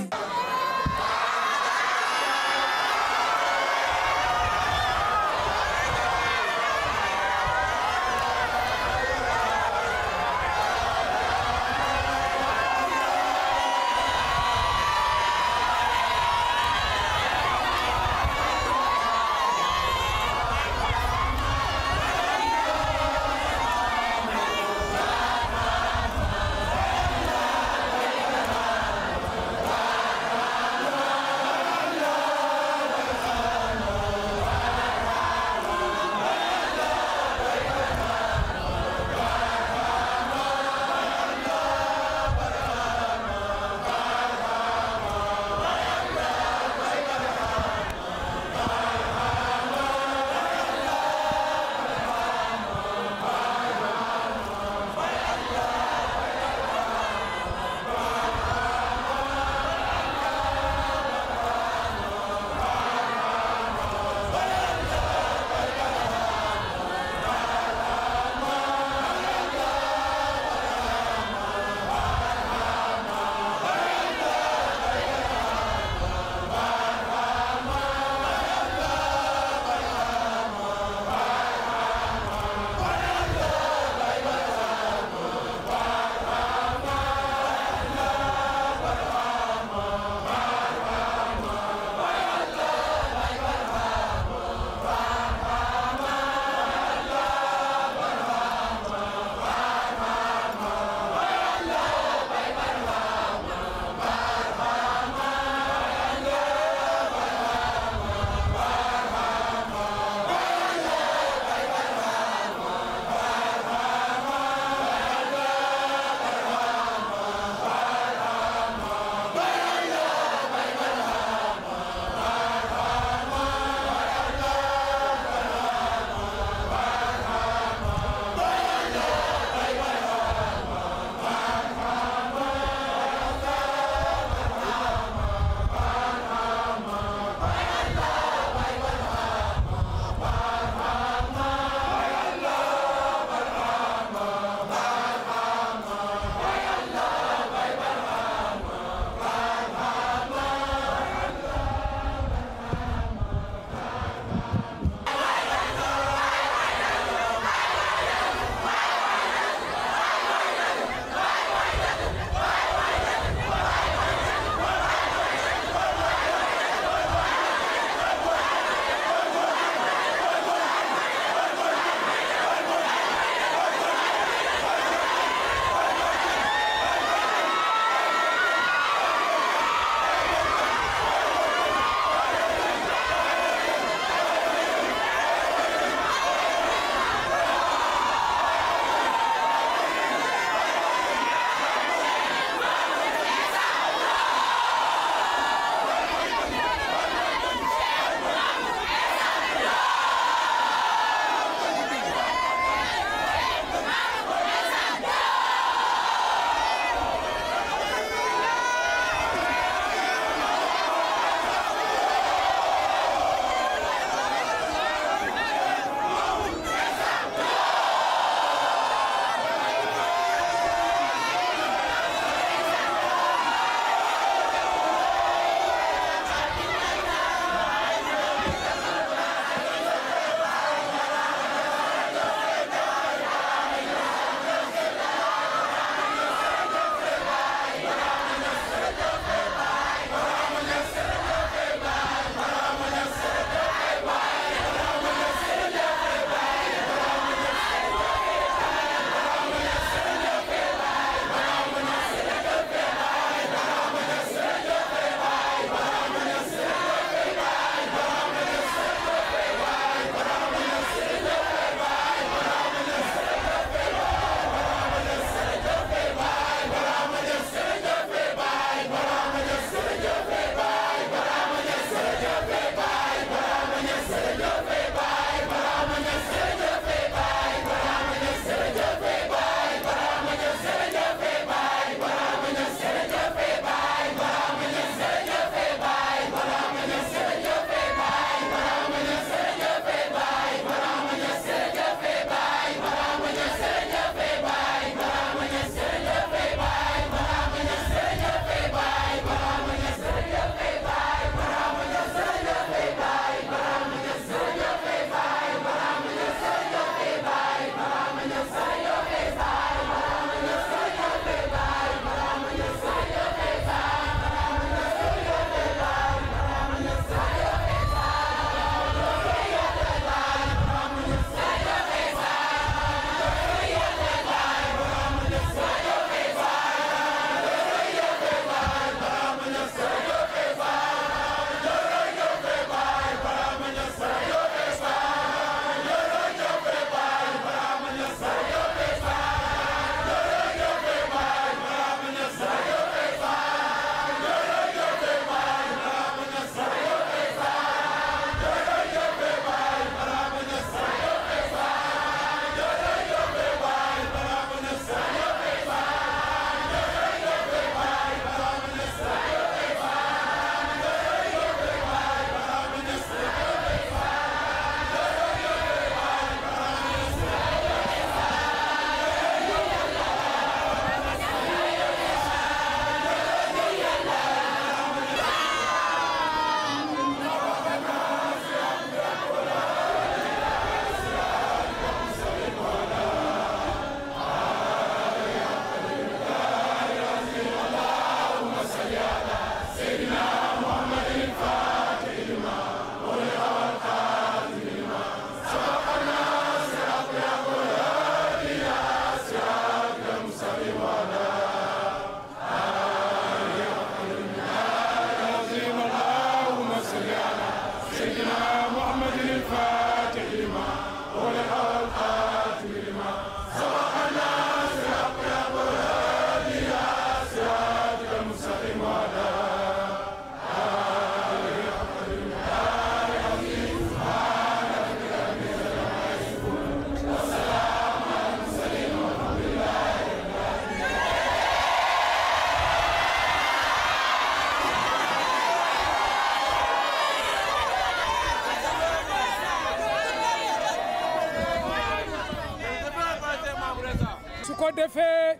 defee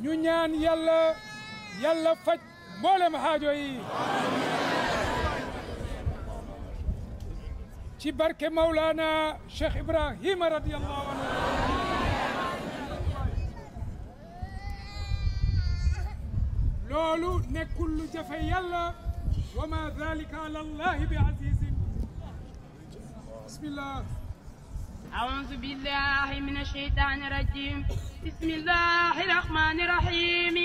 ñu ñaan yàlla faj mboolem haajo yi ci barke Maulana Cheikh Ibrahima radiyallahu anhu. loolu nekkul lu jafe yàlla wa ma dhalika ala allahi bi azizin. bismillah. أعوذ بالله من الشيطان الرجيم بسم الله الرحمن الرحيم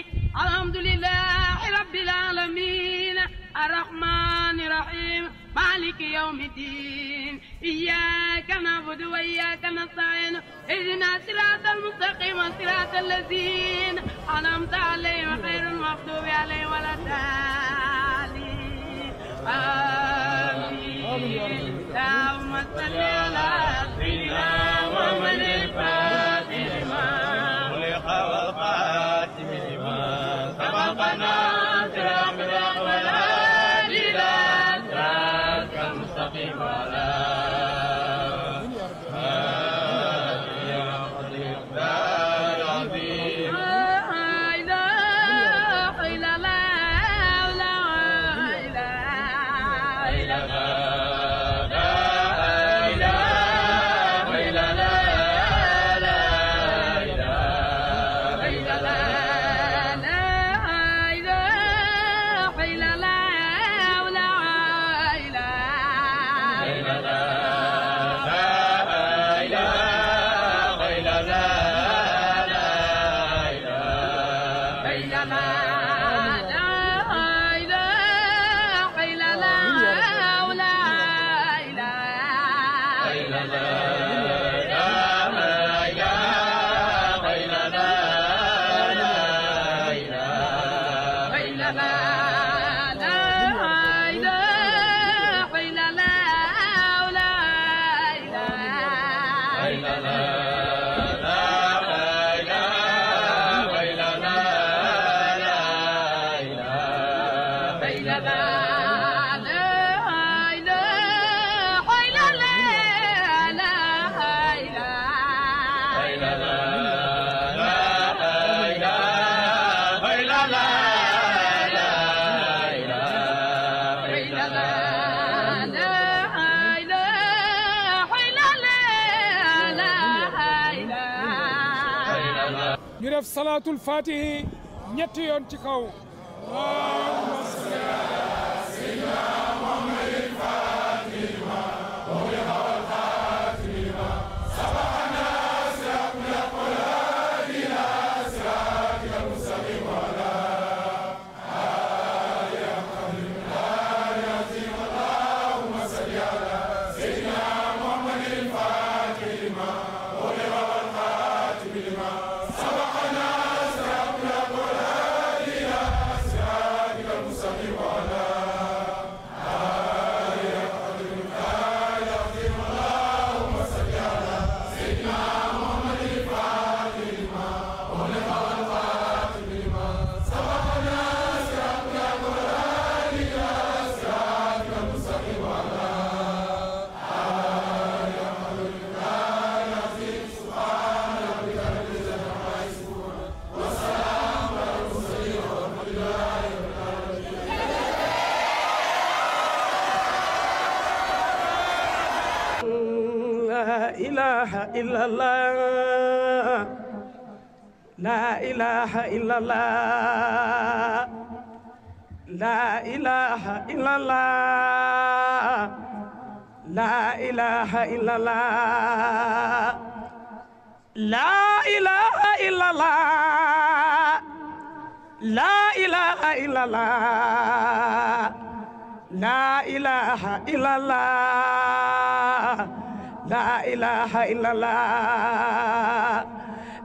الحمد لله رب العالمين الرحمن الرحيم مالك يوم الدين إياك نعبد وإياك نستعين اهدنا الصراط المستقيم صراط الذين أنعمت عليهم غير المغضوب عليهم ولا الضالين آمين اللهم صل على سيدنا محمد الفاتح لما خلق والخاتم لما سبقنا صراط الأقوال إلى صراط المستقيم وعلى ñu def salaatul fatihi ñetti yoon ci kaw. allahumma salli ala sayyidina muhammadin fatihil lima ughliqa wal khatimi lima sabaqana siratal aqwali ila siratil mustaqim wa ala alihi qadri azim. allahumma salli ala sayyidina muhammadin fatihil lima ughliqa wal khatimi lima إلا الله لا إله إلا الله لا إله إلا الله لا إله إلا الله لا إله إلا الله لا إله إلا الله لا إله إلا الله لا إله إلا الله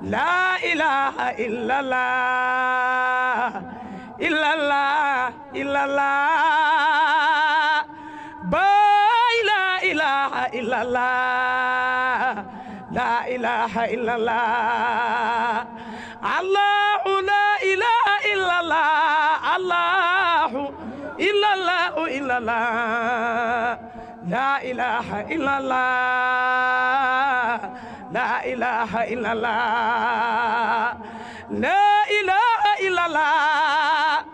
لا إله إلا الله إلا الله إلا الله باي لا إله إلا الله لا إله إلا الله الله لا إله إلا الله الله إلا الله إلا الله لا إله إلا الله لا إله إلا الله la ilaha illallah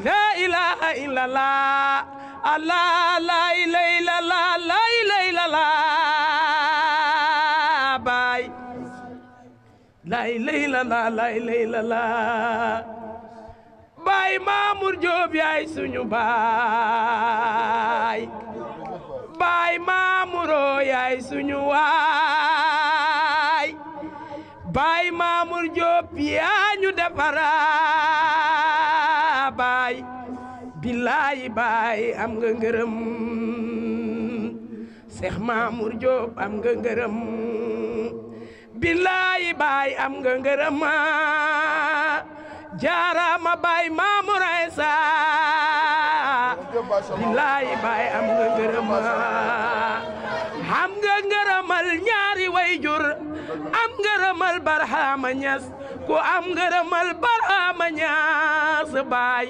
la ilaha illallah Allah la ilaha illallah la ilaha illallah baay la ilaha illallah la ilaha illallah baay Mamour Diop yaay suñu baay baay Mamouro yaay suñu waay baay Mamour Diop yaa ñu defara baay billaay baay am nga ngërëm Cheikh Mamour Diop am nga ngërëm billaay baay am nga ngërëm jaarama baay Mamour Insa billaay baay am nga ngërëm am nga ngërëmal ñaari wayjur am ngërëmal Barhama Niass ku am ngërëmal Barhama Niass baay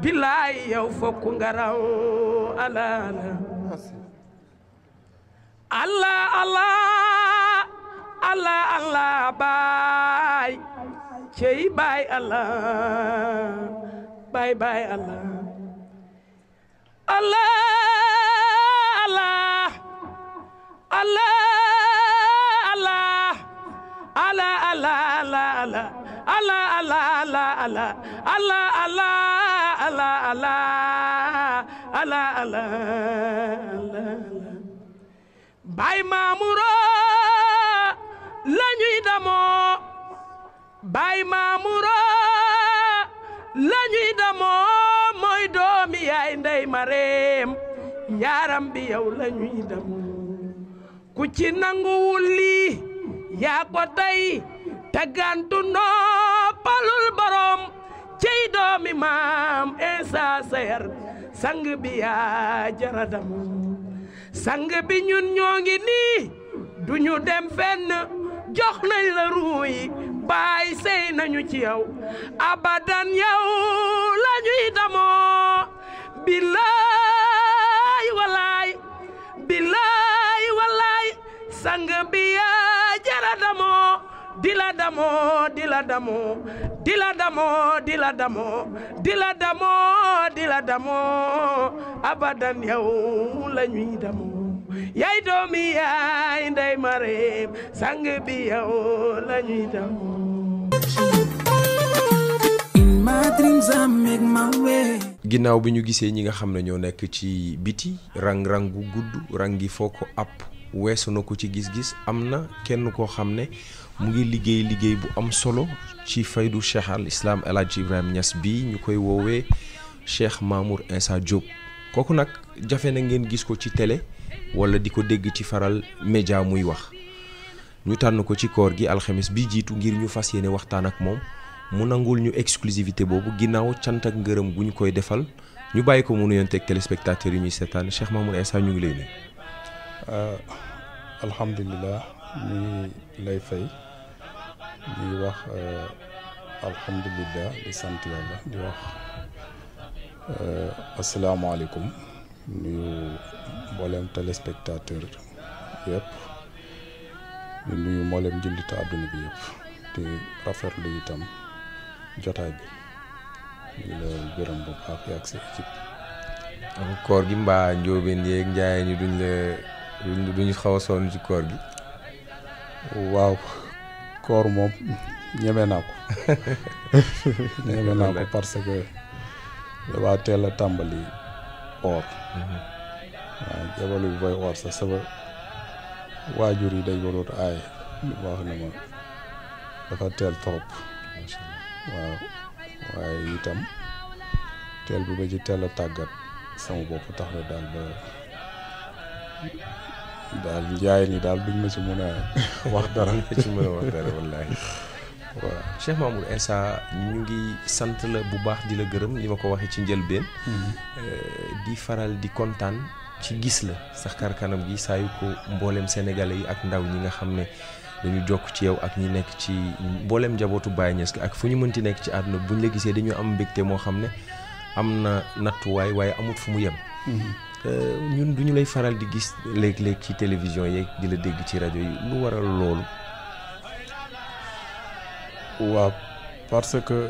billaay yow fokk nga raw Allah Allah Allah Allah baay cey baay Allah baay baay Allah Allah Allah Allah Allah Allah Allah Allah Allah Allah Allah Allah Allah Allah Allah Allah Allah baay Mamouro la ñuy damoo baay Mamouro la ñuy damoo mooy doomi yaay Ndey Mareem yaaram bi yow la ñuy damoo ku ci nanguwul lii yaa ko tey taggantu noppalul borom cey doomi maam Insa Sayar sang bi yaa jara damoo sang bi ñun ñoo ngi nii duñu dem fenn jox nañ la ruuy baay sey nañu ci yow abadan yow la ñuy damoo billaay walaay billaay walaay sang bi yaa jara damoo di la damoo di la damoo di la damoo di la damoo di la damoo di la damoo abadan yow la ñuy damoo yaay doomi yaay Ndey Mareem sang bi yow la ñuy damoo. ginnaaw bi ñu gisee ñi nga xam ne ñoo nekk ci biti rang-rang gu gudd rang gi foo ko app weesu na ko ci gis-gis am na kenn koo xam ne mu ngi liggéey bu am solo ci faydu Cheikh al Islam El Hadj Ibrahima Niass bi ñu koy woowee Cheikh Mamour Insa Diop kooku nag jafe na ngeen gis ko ci télé wala di ko dégg ci faral média muy wax ñu tànn ko ci koor gi alxames bi jiitu ngir ñu fas yéene waxtaan ak moom mu nangul ñu exclusivité boobu ginnaaw cant ak ngërëm gu ñu koy defal ñu bàyyi ko mu nuyonteeg téléspectateurs yi ñuy seetaan Cheikh Mamour Insa ñu ngi lay nuyu. alhamdulilah ñu lay fay di wax alhamdulilah di sant yàlla di wax asalaamaaleykum nuyu mboolem téléspectateur yëpp di nuyu mboolem jullitu àdduna bi yëpp di rafetlu itam jotaay bi di la gërëm bu baax ak sa équipe. koor gi mbaa njóobeen yeeg njaay ñi duñu xaw a sonn ci koor gi. waaw koor moom ñeme naa ko ñeme naa ko parce que dama teel a tàmbali oor waaw jabalu bi booy oor sax sama waajur yi dañ ko doon aay wax na ma dafa teel trop waaw waaye itam teel bi ba ci teel a tàggat sama bopp tax na daal ba daal njaay ni daal duñ ma ci mën a wax dara ci mën a wax dara wallaahi waaw Cheikh Mamour Insa ñu ngi sant la bu baax di la gërëm li ma ko waxee ci njëlbeen di faral di kontaan ci gis la sax kar kanam gi saa yu ko mboolem sénégalais yi ak ndaw ñi nga xam ne dañu jokk ci yow ak ñi nekk ci mboolem njabootu Baye Niass ak fu ñu mënti nekk ci àdduna buñ la gisee dañu am mbégte moo xam ne am na nattuwaay waaye amut fu mu yem. ñun duñu lay faral di gis léeg-léeg ci télévision yeeg di la dégg ci rajo yi lu waral loolu. waaw parce que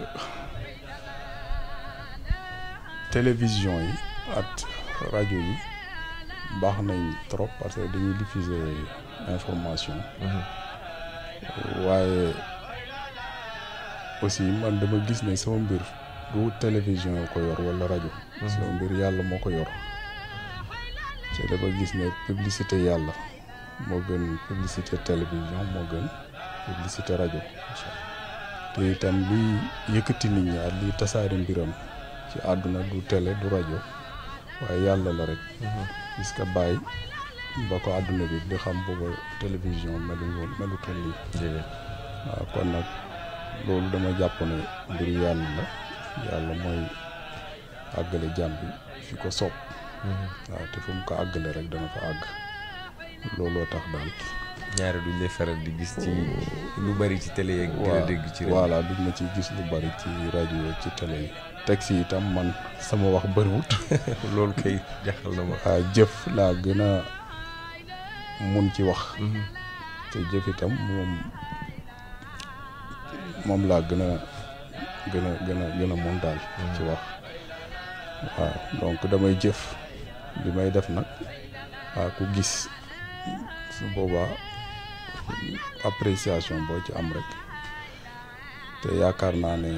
télévision yi ak rajo yi baax nañ trop parce que dañuy diffuser information. waaye aussi man dama gis ne sama mbir du télévision ko yor wala rajo. sama mbir yàlla moo ko yor. te dama gis ne publicité yàlla moo gën publicité télévision moo gën publicité rajo. te itam liy yëkkati nit ñi ak liy tasaare mbiram ci àdduna du télé du rajo waaye yàlla la rek. puisque bàyyi ba ko àdduna bi di xam booba télévision melutoon lii. waaw kon nag loolu dama jàpp ne mbiru yàlla la yàlla mooy àggale jàmm bi fi ko soob. waaw te fu mu ko àggale rek dana fa àgg looloo tax daal. ñaare duñ lay faral di gis ci lu bari ci télé yeeg. di la dégg ci rajo voilà duñ ma ci gis lu bari ci rajo yeeg ci télé yi. texte yi itam man sama wax bëriwut. loolu kay jaxal na ma. waaw jëf laa gën a mun ci wax. te jëf itam moom laa gën a mun daal. ci wax waaw donc damay jëf li may def nag waaw ku gis su boobaa appréciation boo ci am rek te yaakaar naa ne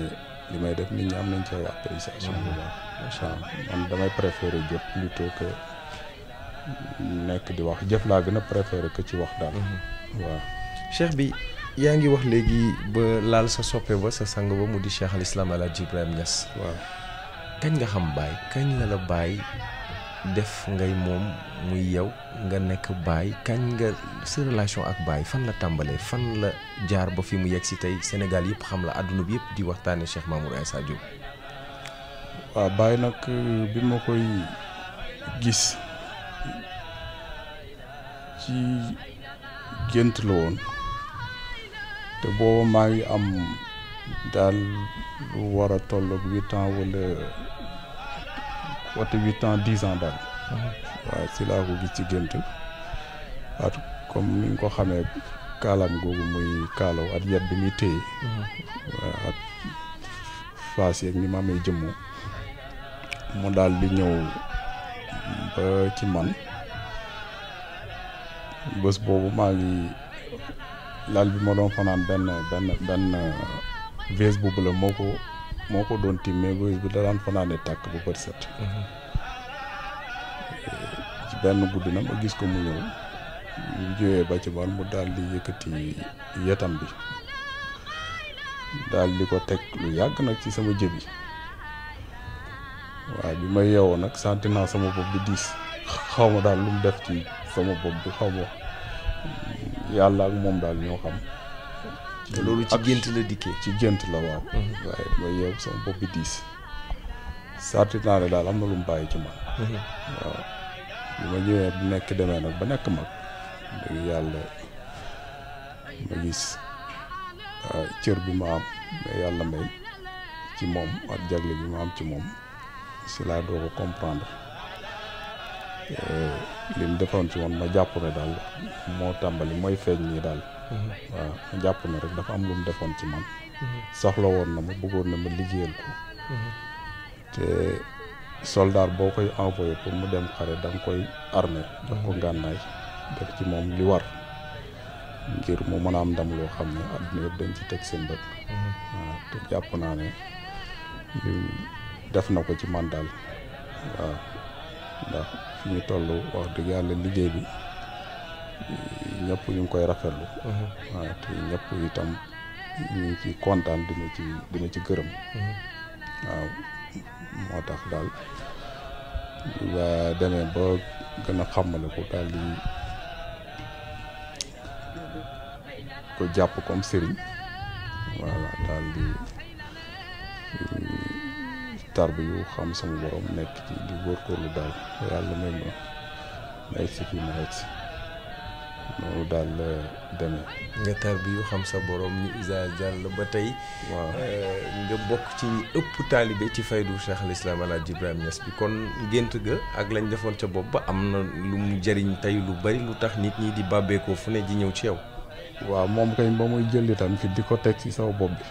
li may def nit ñi am nañ ci ay appréciation bu baax. macha allah man damay préférer jëf plutôt que nekk di wax jëf laa gën a préférer que ci wax daal. waaw cheikh bi yaa ngi wax léegi ba laal sa soppe ba sa sang ba mu di Cheikh al Islam El Hadj Ibrahima Niass. waaw kañ nga xam Baye kañ la Baye def ngay moom muy yow nga nekk Baye kañ nga sa relation ak Baye fan la tàmbalee fan la jaar ba fi mu yegg si tey Sénégal yëpp xam la àdduna bi yëpp di waxtaane Cheikh Mamour Insa Diop. waaw Baye nag bi ma koy gis ci gént la woon te booba maa ngi am daal lu war a tolloog 8 ans wala 8 ans 10 ans daal. waaw si laa ko gis ci gént at comme ni nga ko xamee kaalam googu muy kaalaw at yet bi muy téye. ak faas yeeg ni ma amee jëmmu mu daal di ñëw ba ci man bés boobu maa ngi lal bi ma doon fanaan benn vase boobu la moo ko doon tiim mais vase bi da daan fanaane tàkk ba bët set. ci benn guddi na ma gis ko mu ñëw ñu jógee ba ci man mu daal di yëkkati yetam bi daal di ko teg lu yàgg nag ci sama jëbi waaw bi ma yeewoo nag sentir naa sama bopp bi diis xaw ma daal lu mu def ci sama bopp bi xaw ma yàlla ak moom daal ñoo xam. loolu ci gént la dikkee. ci gént la waaw. waaye ma yeew sama bopp bi diis sentir naa ne daal am na lu mu bàyyi ci man. waaw bi ma ñëwee bu nekk demee nag ba nekk mag dëgg yàlla ma gis cër bi ma am mais yàlla may ci moom ak jagle bi ma am ci moom si laa doo ko comprendre li mu defoon ci woon ma jàpp ne daal moo tàmbali mooy feeñ nii daal. waaw ma jàpp ne rek dafa am lu mu defoon ci man. soxla woon na ma bëggoon na ma liggéeyal ko. te soldat boo koy envoyé pour mu dem xare da nga koy armé daf ko ngànnaay def ci moom li war ngir mu mën a am ndam loo xam ne àdduna yëpp dañ ci teg seen bët. waaw te jàpp naa ne def na ko ci man daal waaw ndax fi ñu toll wax dëgg yàlla liggéey bi ñëpp ñu ngi koy rafetlu. waaw te ñëpp itam ñu ngi ci kontaan dina ci gërëm. waaw moo tax daal ba demee ba gën a xamale ko daal di ko jàpp comme sëriñ voilà daal di tarbi yu xam sama borom nekk ci di góorgóorlu daal yàlla may ma egsi fii ma egsi noonu daal la demee. nga tarbi yu xam sa borom ni Isa Jàll ba tey. waaw nga bokk ci ñi ëpp taalibe ci faydu Cheikh al Islam El Hadj Ibrahima Niass bi kon gént ga ak lañ defoon ca bopp ba am na lu mu jëriñ tey lu bari lu tax nit ñi di bàbbeekoo fu ne di ñëw ci yow. waaw moom kañ ba muy jël itam fi di ko teg ci sama bopp bi.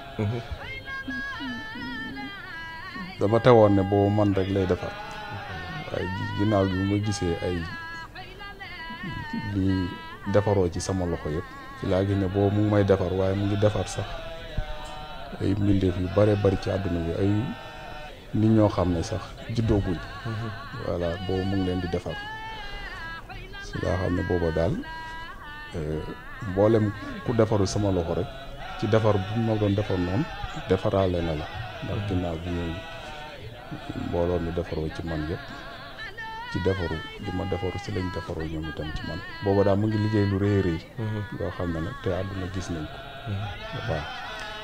dama tewoon ne boobu man rek lay defar waaye ginnaaw bi ma gisee ay li defaroo ci sama loxo yëpp ci laa gis ne boobu mu ngi may defar waaye mu ngi defar sax ay mbindeef yu bare bari ci àdduna bi ay nit ñoo xam ne sax juddooguñ voilà boobu mu ngi leen di defar si laa xam ne booba daal mboolem ku defaru sama loxo rek ci defar bu ma doon defar noonu defaraale na la ndax ginnaaw bi ñuy mbooloo mi defaroo ci man yëpp ci defaru li ma defaru si lañ defaroo ñoom itam ci man booba daal mu ngi liggéey lu rëy rëy loo xam ne nag te àdduna gis nañ ko waaw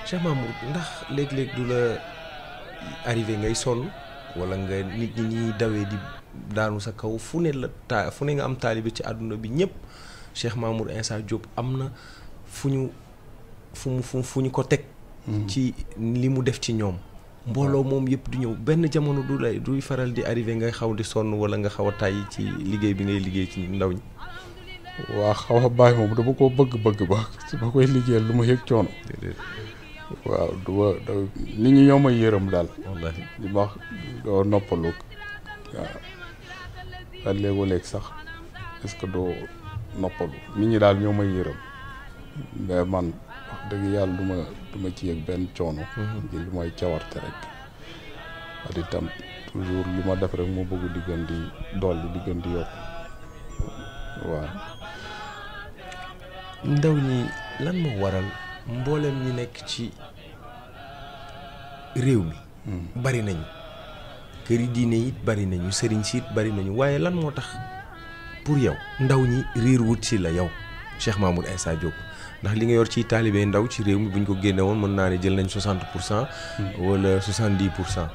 Cheikh Mamour ndax léeg-léeg du la arrivé ngay sonn wala nga nit ñi ñuy dawee di daanu sa kaw fu ne nga am taalibe ci àdduna bi ñëpp Cheikh Mamour Insa Diop am na fu ñu ko teg ci li mu def ci ñoom mbooloo moom yëpp du ñëw benn jamono duy faral di arrivé ngay xaw di sonn wala nga xaw a tàyyi ci liggéey bi ngay liggéey ci ndaw ñi waa xaw a bàyyi moom dama ko bëgg ba su ma koy liggéeyal lu ma yëg coono waaw nit ñi ñoo may yërëm daal wallaahi di ma wax doo noppalu waaw léeg-léeg sax est-ce que doo noppalu nit ñi daal ñoo may yërëm mais man wax dëgg yàlla du ma ci yëg benn coono ji lu may cawarte rek ak itam toujours li ma def rek moo bëgg di gën di dolli di gën di yokk waaw ndaw ñi lan moo waral mboolem ñi nekk ci réew mi bari nañu kër yi diine it bari nañu sëriñ si it bari nañu waaye lan moo tax pour yow ndaw ñi riir wut si la yow Cheikh Mamour Insa Diop ndax li nga yor ci taalibe ndaw ci réew mi buñ ko génne woon mën naa ne jël nañ 60% wala 70%.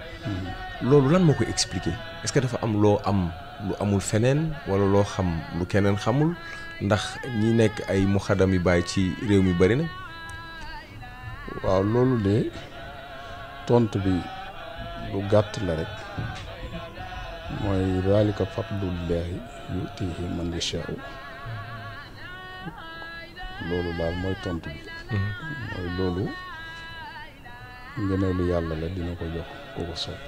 loolu lan moo koy expliquer est-ce que dafa am loo am lu amul feneen wala loo xam lu keneen xamul ndax ñi nekk ay muxadam yu bàyyi ci réew mi bari na. waaw loolu de tontu bi lu gàtt la rek mooy zaalika fadlullaahi yu'tiihi man yashaa'u loolu daal mooy tontu bi mooy loolu ngëneelu yàlla la dina ko jox ku ko soob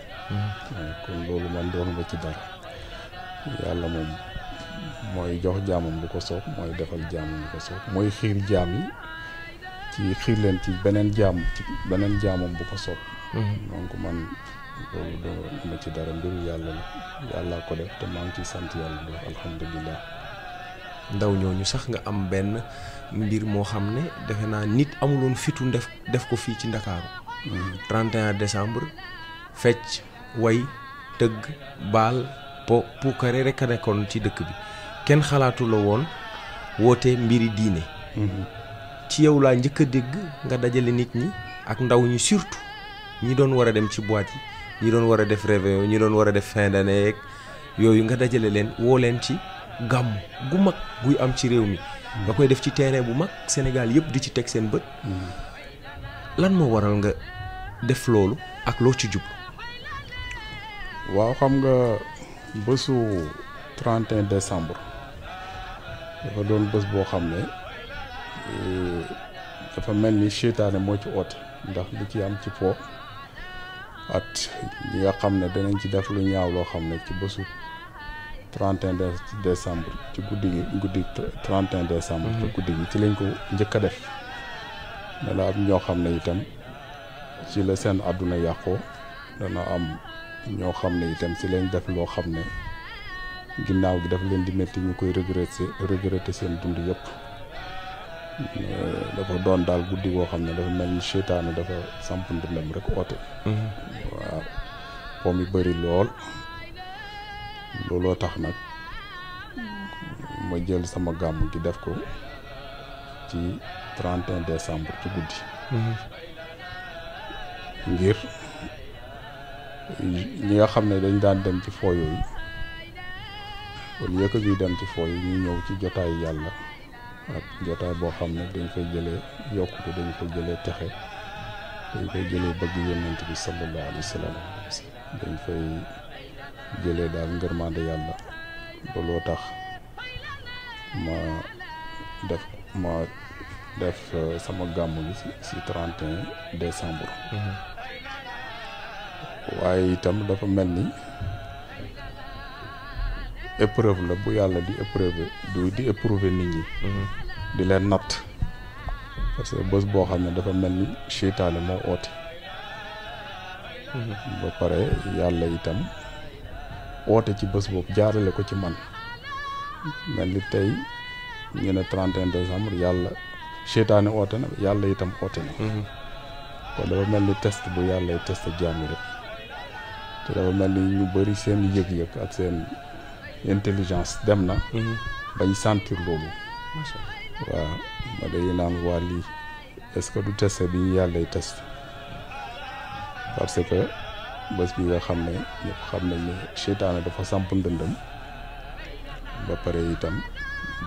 kon loolu man doon ba ci dara yàlla moom mooy jox jaamam bu ko soob mooy defal jaamam bu ko soob mooy xiir jaam yi ci xiir leen ci beneen jaamam bu ko soob donc man loolu doo ma ci dara mbiru yàlla la yàlla ko def te maa ngi ciy sant yàlla bu alhamdulilah. ndaw ñooñu sax nga am benn mbir moo xam ne defe naa nit amuloon fitu def ko fii ci Ndakaaru 31 décembre fecc way tëgg baal puukare rek a nekkoon ci dëkk bi kenn xalaatu la woon woote mbiri diine ci yow laa njëkk a dégg nga dajale nit ñi ak ndaw ñi surtout ñi doon war a dem ci boîte yi ñi doon war a def réveillon ñi doon war a def fin d'année yooyu nga dajale leen woo leen ci gàmm gu mag guy am ci réew mi nga koy def ci terrain bu mag Sénégal yëpp di ci teg seen bët lan moo waral nga def loolu ak loo ci jublu. waaw xam nga bésu 31 décembre dafa doon bés boo xam ne dafa mel ni seytaane moo ci oote ndax li ci am ci po at ñi nga xam ne danañ ci def lu ñaaw loo xam ne ci bésu 31 décembre ci guddi 31 décembre ci guddi gi ci lañ ko njëkk a def dana am ñoo xam ne itam ci la seen àdduna yàqoo dana am ñoo xam ne itam ci lañ def loo xam ne ginnaaw gi daf leen di métti ñu koy regretter seen dund yëpp dafa doon daal guddi goo xam ne dafa mel ni seytaane dafa samp ndundam rek oote waaw po mi bëri lool looloo tax nag ma jël sama gàmm gi def ko ci 31 décembre ci guddi ngir ñi nga xam ne dañ daan dem ci foo yooyu au lieu que ñuy dem ci foo yi ñuy ñëw ci jotaay yàlla ak jotaay boo xam ne dañ fay jëlee yokkute dañ fay jëlee texe dañ fay jëlee bëgg yonent bi sallallahu alayhi wa sallam dañ fay jëlee daal ngërmande yàlla ba loo tax ma def sama gàmm gi ci 31 décembre waaye itam dafa mel ni épreuve la bu yàlla di éprouver nit ñi di leen natt parce que bés boo xam ne dafa mel ni seytaane moo oote ba pare yàlla itam oote ci bés boobu jaarale ko ci man mel ni tey ñu ne 31 décembre yàlla seytaane oote na yàlla itam oote na kon dafa mel ni test bu yàlla test jàmm rek te dafa mel ni ñu bëri seen yëg-yëg ak seen intelligence dem na bañ sentir loolu waaw ma day naan waa lii est-ce que du test bi ñu yàllay test parce que bés bi nga xam ne ñëpp xam nañ ne seytaane dafa samp ndëndëm ba pare itam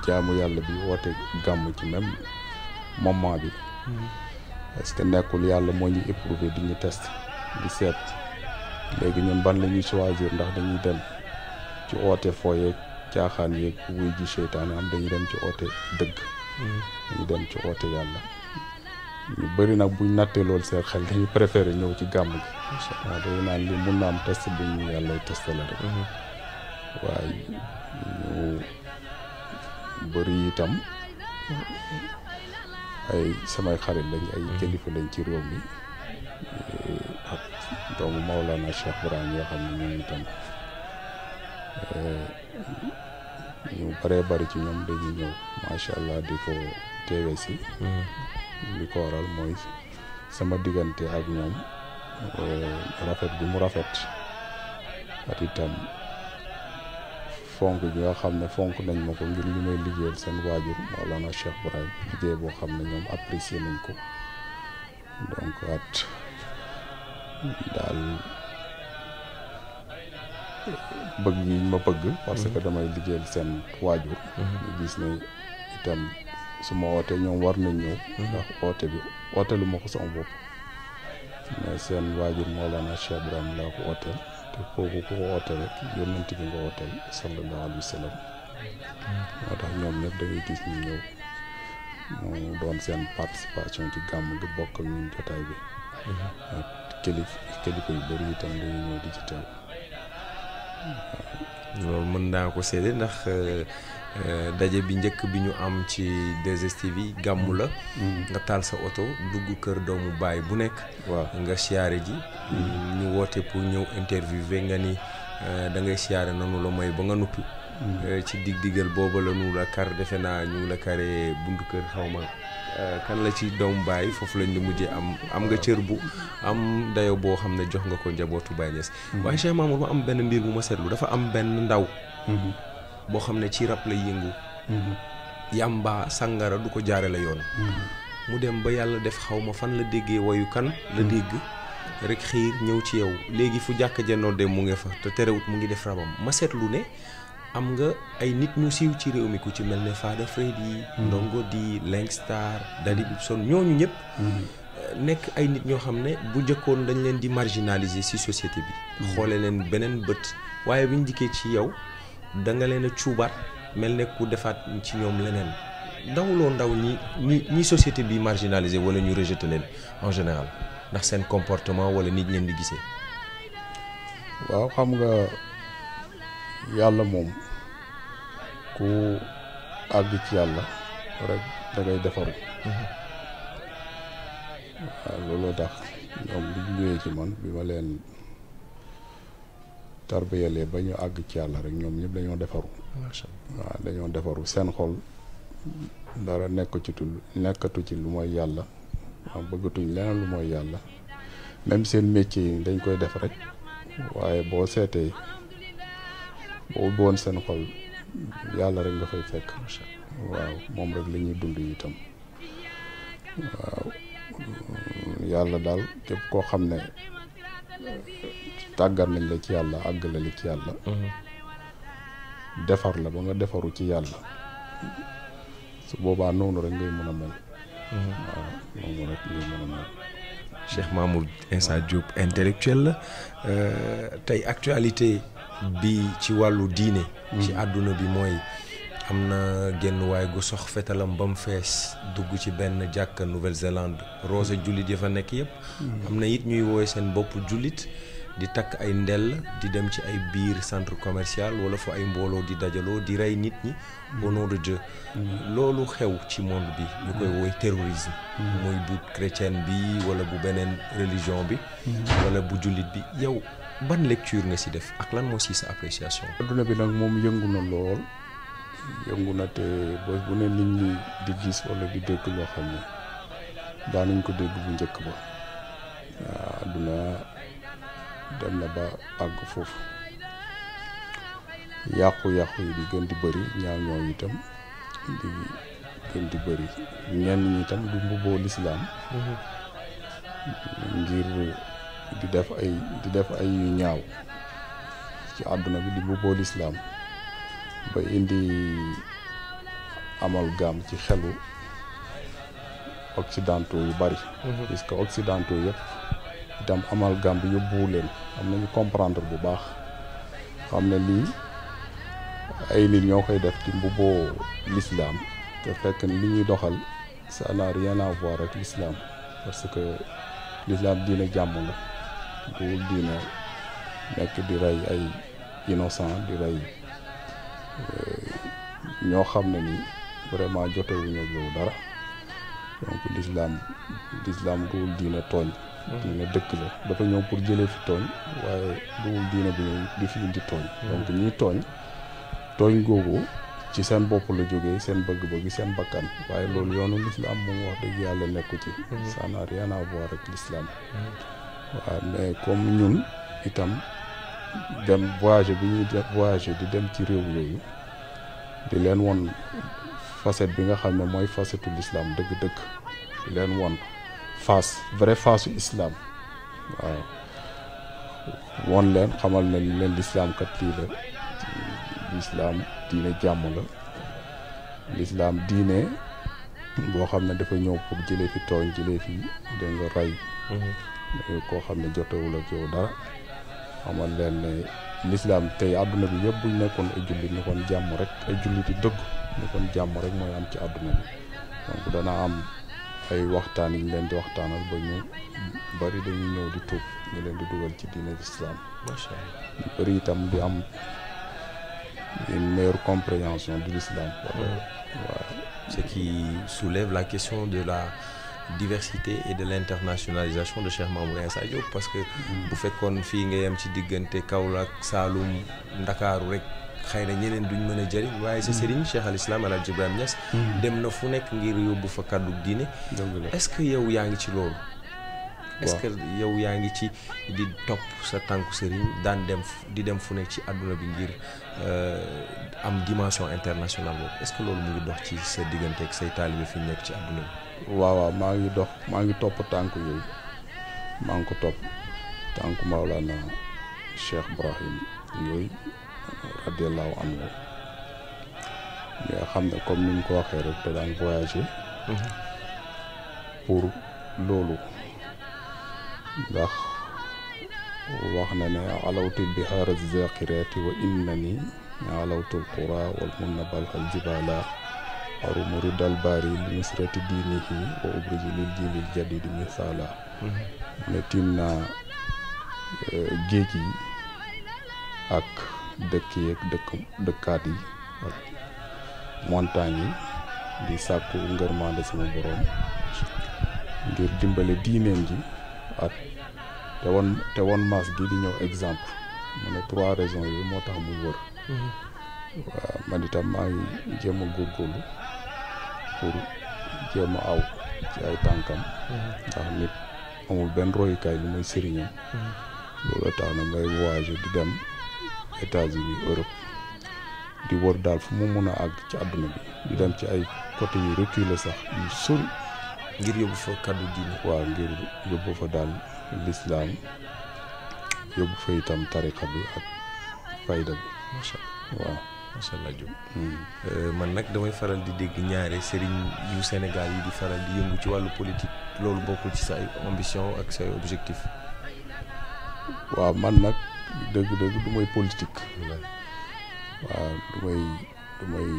jaamu yàlla bi woote gàmm ci même moment bi est-ce que nekkul yàlla moo ñu éprouvé di ñu test di seet léegi ñun ban la ñuy choisir ndax dañuy dem ci oote fooyeeg caaxaan yeeg wuy ji seytaane am dañuy dem ci oote dëgg dañuy dem ci oote yàlla ñu bëri nag buñ nattee loolu seen xel dañuy préféré ñëw ci gàmm gi waaw dañu naan li mun na am test bu ñu yàlla testé la rek waaye ñu bëri itam ay samay xarit lañ ay kilifa lañ ci réew mi ak doomu Maolana Cheikh Ibrahim yoo xam ne ñoom itam ñu bëree bëri ci ñoom dañuy ñëw macha allah di ko teewe si li ko waral mooy sama diggante ak ñoom rafet bi mu rafet ak itam fonk gi nga xam ne fonk nañ ma ko ngir li may liggéeyal seen waajur Maolana Cheikh Ibrahim liggéey boo xam ne ñoom apprécier nañ ko donc at daal bëgg yi ma bëgg parce que damay liggéeyal seen waajur ñu gis ne itam su ma wootee ñoom war nañ ñëw ndax oote bi ooteelu ma ko sama bopp mais seen waajur Maolana Cheikh Ibrahim laa ko ooteel te kooku ku ko oote rek yónnent bi nga ooteel sallallahu alayhi wa sallam moo tax ñoom ñëpp da ngay gis ñu ñëw mu doon seen participation ci gàmm gi bokk ak ñun jotaay bi ak kilifa yu bëri itam dañuy ñëw di ci teew loolu mën naa ko séede ndax daje bi njëkk bi ñu am ci 2STV gàmmu la nga taal sa oto dugg kër doomu baay bu nekk waaw nga siyaare ji ñu woote pour ñëw interviewé nga ni da ngay siyaare nanu la mooy ba nga nuppi ci dig-digal booba la nu la kar defe naa ñu la karee buntu kër xawma kan la ci doomu baay foofu lañ la mujjee am nga cër bu am dayo boo xam ne jox nga ko njabootu Baay Ñas waaye Cheikh Mamour ma am benn mbir bu ma seetlu dafa am benn ndaw boo xam ne ci rab lay yëngu yàmba sàngara du ko jaare la yoon mu dem ba yàlla def xaw ma fan la déggee wayu kan la dégg rek xiir ñëw ci yow léegi fu jàkk jennoo dem mu ngi fa te terewut mu ngi def rabam ma seetlu ne am nga ay nit ñu siiw ci réew mi ku ci mel ne Fada Freddy Ndongo di Langstar Dadi Ibson ñooñu ñëpp nekk ay nit ñoo xam ne bu njëkkoon dañ leen di marginaliser ci société bi xoole leen beneen bët waaye bi ñu dikkee ci yow da nga leen a cuubaat mel ne ku defaat ci ñoom leneen dawuloo ndaw ñi société bi marginaliser wala ñu rejeter leen en général ndax seen comportement wala nit leen di gisee waaw xam nga yàlla moom ku àgg ci yàlla rek da ngay defaru waaw looloo tax ñoom li ñu ñëwee ci man bi ma leen tarbiyalee ba ñu àgg ci yàlla rek ñoom ñëpp dañoo defaru waaw dañoo defaru seen xol dara nekkatu ci lu mooy yàlla waaw bëggatuñ leneen lu mooy yàlla même seen métier yi dañ koy def rek waaye boo seetee boo ubbi woon seen xol yàlla rek nga fay fekk waaw moom rek la ñuy dund itam waaw yàlla daal képp koo xam ne tàggat nañ la ci yàlla àggale la ci yàlla defar la ba nga defaru ci yàlla su boobaa noonu rek ngay mën a mel waaw noonu rek ngay mën a mel Cheikh Mamour Insa Diop intellectuel la tey actualité bi ci wàllu diine ci àdduna bi mooy am na genn waay gu sox fetalam ba mu fees dugg ci benn jàkka Nouvelle-Zélande roose jullit ya fa nekk yëpp am na it ñuy woowee seen bopp jullit di takk ay ndell di dem ci ay biir centre commercial wala fu ay mbooloo di dajaloo di rey nit ñi au nom de Dieu. loolu xew ci monde bi ñu koy woy terrorisme. mooy bu chrétienne bi wala bu beneen religion bi. wala bu jullit bi yow ban lecture nga ci def ak lan moo ci sa appréciation. adduna bi nag moom yëngu na lool yëngu na te bés bu ne nit ñi di gis wala di dégg loo xam ne daanañ ko dégg bu njëkk ba waaw adduna dem na ba àgg foofu yàqu-yàqu yi di gën di bëri ñaaw itam di gën di bëri ñenn ñi itam du mbubboo lislaam ngir di def ay yu ñaaw ci àdduna bi di mbubboo lislaam ba indi amalgame ci xelu occidentaux yu bari puisque occidentaux yëpp itam amalgame bi yóbbuwu leen am nañu comprendre bu baax xam ne lii ay nit ñoo koy def ci mbubboo l'islam te fekk ni li ñuy doxal ça n'a rien à voir avec l'islam parce que l'islam diine jàmm la duwul diine nekk di rey ay innocent di rey ñoo xam ne ni vraiment jotewuñu ak yow dara donc l'islam duwul diine tooñ diine dëkk la dafa ñëw pour jëlee fi tooñ waaye duwul diine bi ñëw di fi indi tooñ donc ñiy tooñ googu ci seen bopp la jógee seen bëgg-bëgg seen bakkan waaye loolu yoonu l'islam moom wax dëgg yàlla nekku ci ça n'a rien à voir ak l'islam waaw mais comme ñun itam dem voyager bi ñuy def voyager di dem ci réew yooyu di leen won facette bi nga xam ne mooy facette u l'islam dëgg-dëgg di leen won vrai face u islam waaw won leen xamal ne leen l'islam kat lii la l'islam diine jàmm la l'islam diine boo xam ne dafa ñëw pour jëlee fi tooñ jëlee fi da nga rey koo xam ne jotewul ak yow dara xamal leen ne l'islam tey àdduna bi yëpp buñ nekkoon ay jullit ñu kon jàmm rek ay jullit yi dëgg ñu kon jàmm rek mooy am ci àdduna bi donc dana am ay waxtaan yi ñu leen di waxtaanal ba ñu bari dañuy ñëw di tuub ñu leen di dugal ci diine l'islam macha allah ñu bari itam di am une meilleure compréhension de l'islam. Ce qui soulève la question de la diversité et de l'internationalisation de Cheikh Mamour Insa Diop parce que bu fekkoon fii nga yem ci diggante Kaolack Saloum Ndakaaru rek xëy na ñeneen duñ mën a jëriñ waaye sa sëriñ Cheikh al Islam El Hadj Ibrahima Niass dem na fu nekk ngir yóbbu fa kàddu diine. est-ce que yow yaa ngi ci loolu? est-ce que yow yaa ngi ci di topp sa tànku sëriñ daan dem di dem fu nekk ci àdduna bi ngir am dimension internationale boobu est-ce que loolu mu ngi dox ci sa diggante ak say taalibe fi nekk ci àdduna bi. waaw maa ngi topp tànk yooyu maa ngi ko topp tànk Maolana Cheikh Ibrahim yooyu radiallahu anhu nga xam ne comme ni ñu ko waxee rek da daan voyager pour loolu ndax wax na ne alawtu bihaara zakirati wa innani alawtu alqura wal munnabal al jibala arumu ridal bari li nusrati diinihi wa ubriju lil jilil jadidi misala ne tiim naa géej yi ak dëkk yi ak dëkkaat yi ak montagne yi di sàkku ngërmande sama borom ngir dimbale diineem ji ak te won maas gi di ñëw exemple mu ne 3 raisons yooyu moo tax muy wër waaw man itam maa ngi jéem a góorgóorlu pour jéem a aw ci ay tànkam ndax nit amul benn royukaay li mooy sëriñam loolu tax na ngay voyager di dem États-Unis Europe di wër daal fu mu mun a àgg ci àdduna bi di dem ci ay côté yu reculé sax yu sori ngir yóbbu fa kaddu diine. waaw ngir yóbbu fa daal l'islam yóbbu fa itam tariqa bi ak fayda bi. macha allah waaw macha allah Diop. man nag damay faral di dégg ñaare sëriñ yu Sénégal yi di faral di yëngu ci wàllu politique loolu bokkul ci say ambition ak say objectif. waaw man nag dëgg-dëgg du may politique. waaw du may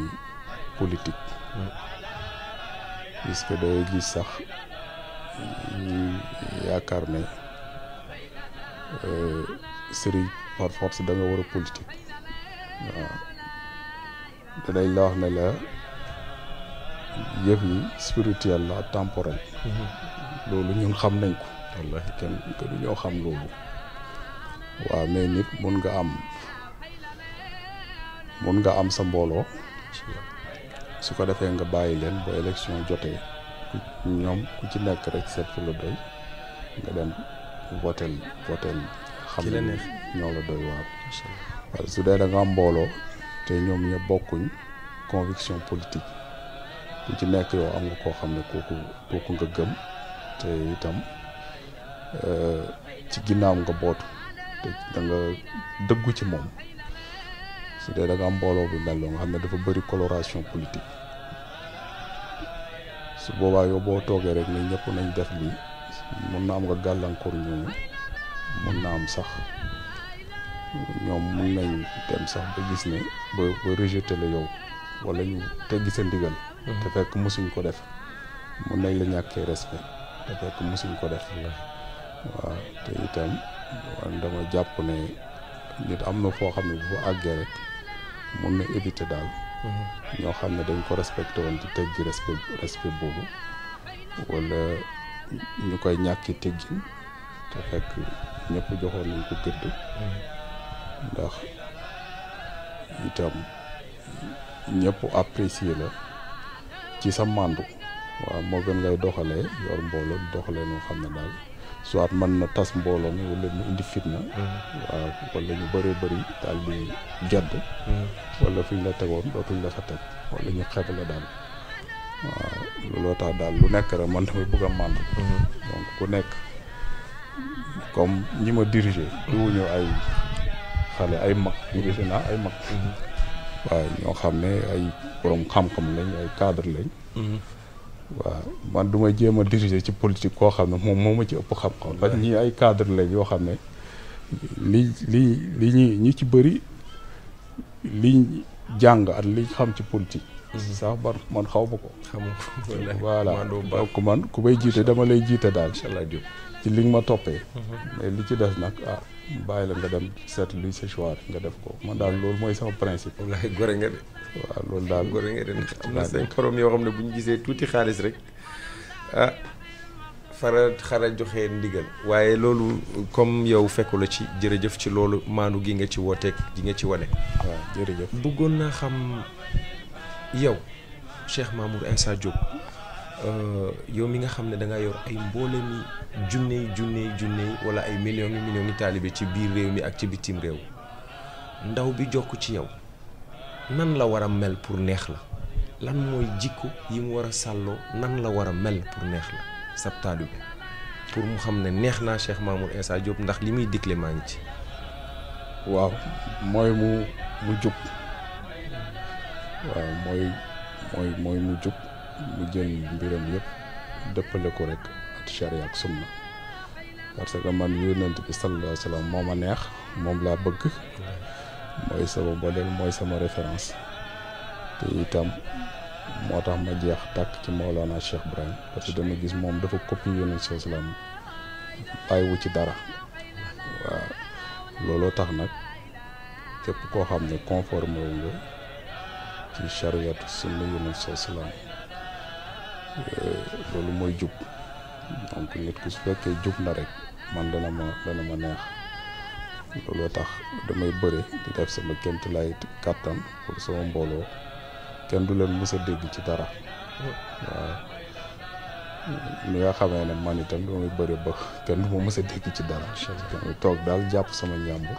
politique. puisque day gis sax yaakaar ne sëriñ par force da nga war a politique waaw danañ la wax ne la yëf yi spirituel la temporel loolu ñun xam nañ ko wallahi kenn du ñoo xam loolu waaw mais nit mun nga am sa mbooloo su ko defee nga bàyyi leen ba élection jotee ñoom ku ci nekk rek seet fi la doy nga dem votel xam ne ñoo la doy waaw su dee da nga am mbooloo te ñoom ñëpp bokkuñ conviction politique ku ci nekk yow am nga koo xam ne kooku nga gëm te itam ci ginnaaw nga bootu te da nga dëggu ci moom su dee da nga am mbooloo bu mel nga xam ne dafa bëri coloration politique su boobaa yow boo toogee rek ne ñëpp nañ def lii mun na am nga gàllankoor ñooñu mun na am sax ñoom mun nañ dem sax ba gis ne ba rejeter la yow wala ñu teggi sa ndigal te fekk mësuñ ko def mun nañ la ñàkkee respect te fekk mësuñ ko def waaw te itam dama jàpp ne nit am na foo xam ne bu fa àggee rek mun na éviter daal ñoo xam ne dañ ko respecté woon di teggi respect boobu wala ñu koy ñàkki teggin te fekk ñëpp joxoon nañ ko gëdd ndax itam ñëpp apprécier la ci sa màndu waaw moo gën ngay doxalee yor mbooloo doxalee noo xam ne daal soit mën na tas mbooloo mi wala mu indi fitna waaw wala ñu bëree bëri daal di gedd wala fi ñu la tegoon dootuñ la fa teg wala ñu xeeb la daal waaw looloo tax daal lu nekk rek man damay bëgg a mànd donc ku nekk comme ñi ma diriger duwuñu ay xale ay mag dirigé naa ay mag waaw ñoo xam ne ay borom xam-xam lañ ay cadre lañ waaw man du ma jéem a diriger ci politique koo xam ne moom moo ma ci ëpp xam-xam ndax ñi ay cadre lañ yoo xam ne li ñi ci bëri liñ jàng ak liñ xam ci politique sax man xaw ma ko voilà donc man ku may jiite dama lay jiite daal ci li nga ma toppee mais li ci des nag bàyyi la nga dem seet luy sa choix nga def ko man daal loolu mooy sama principe wallaay gore nga de waaw loolu daal gore nga de am na say xorom yoo xam ne bu ñu gisee tuuti xaalis rek xara joxe ndigal waaye loolu comme yow fekku la ci jërëjëf ci loolu maanu gi nga ci wooteeg gi nga ci wane waaw jërëjëf bëggoon naa xam yow Cheikh Mamour Insa Diop yow mi nga xam ne da nga yor ay mboolemi junne wala ay millions yi taalibe ci biir réew mi ak ci bitim réew ndaw bi jokk ci yow nan la war a mel pour neex la lan mooy jikko yi mu war a sàlloo nan la war a mel pour neex la sab taalibe pour mu xam ne neex naa Cheikh Mamour Insa Diop ndax li muy digle maa ngi ci waaw mooy mu jub waaw mooy mu jub mu jël mbiram yëpp dëppale ko rek ak charia ak sunna parce que man yonent bi sallallahu alayhi wa sallam moo ma neex moom laa bëgg mooy sama modèle mooy sama référence te itam moo tax ma jeex tàkk ci Mawlana Cheikh Ibrahim parce que dama gis moom dafa copier yonent sallallahu alayhi wa sallam bàyyiwu ci dara waaw looloo tax nag képp koo xam ne conforme wu nga ci chariatu sunna yonent sallallahu alayhi wa sallam loolu mooy jub donc nit ku su fekkee jub na rek man dana ma neex looloo tax damay bëre di def sama kémt lay kàttan pour sama mbooloo kenn du leen mës a dégg ci dara waaw ni nga xamee ne man itam damay bëre ba kenn du ma mës a dégg ci dara damay toog daal jàpp sama njàmbur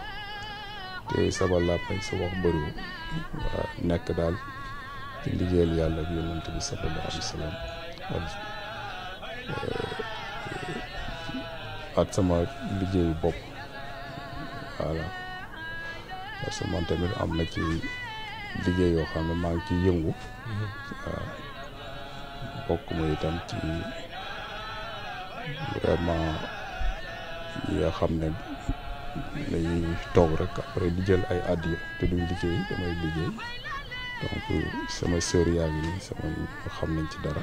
te sama làmmiñ sa wax bëriwul waaw nekk daal ci liggéeyal yàlla bi yonent bi sallallahu alayhi wa sallam ak sama liggéeyu bopp voilà parce que man tamit am na ci liggéey yoo xam ne maa ngi ciy yëngu waaw bokk ma itam ci vraiment yi nga xam ne dañuy toog rek après di jël ay addiya te duñ liggéey damay liggéey donc sama sœur yaa ngi nii sama xam nañ ci dara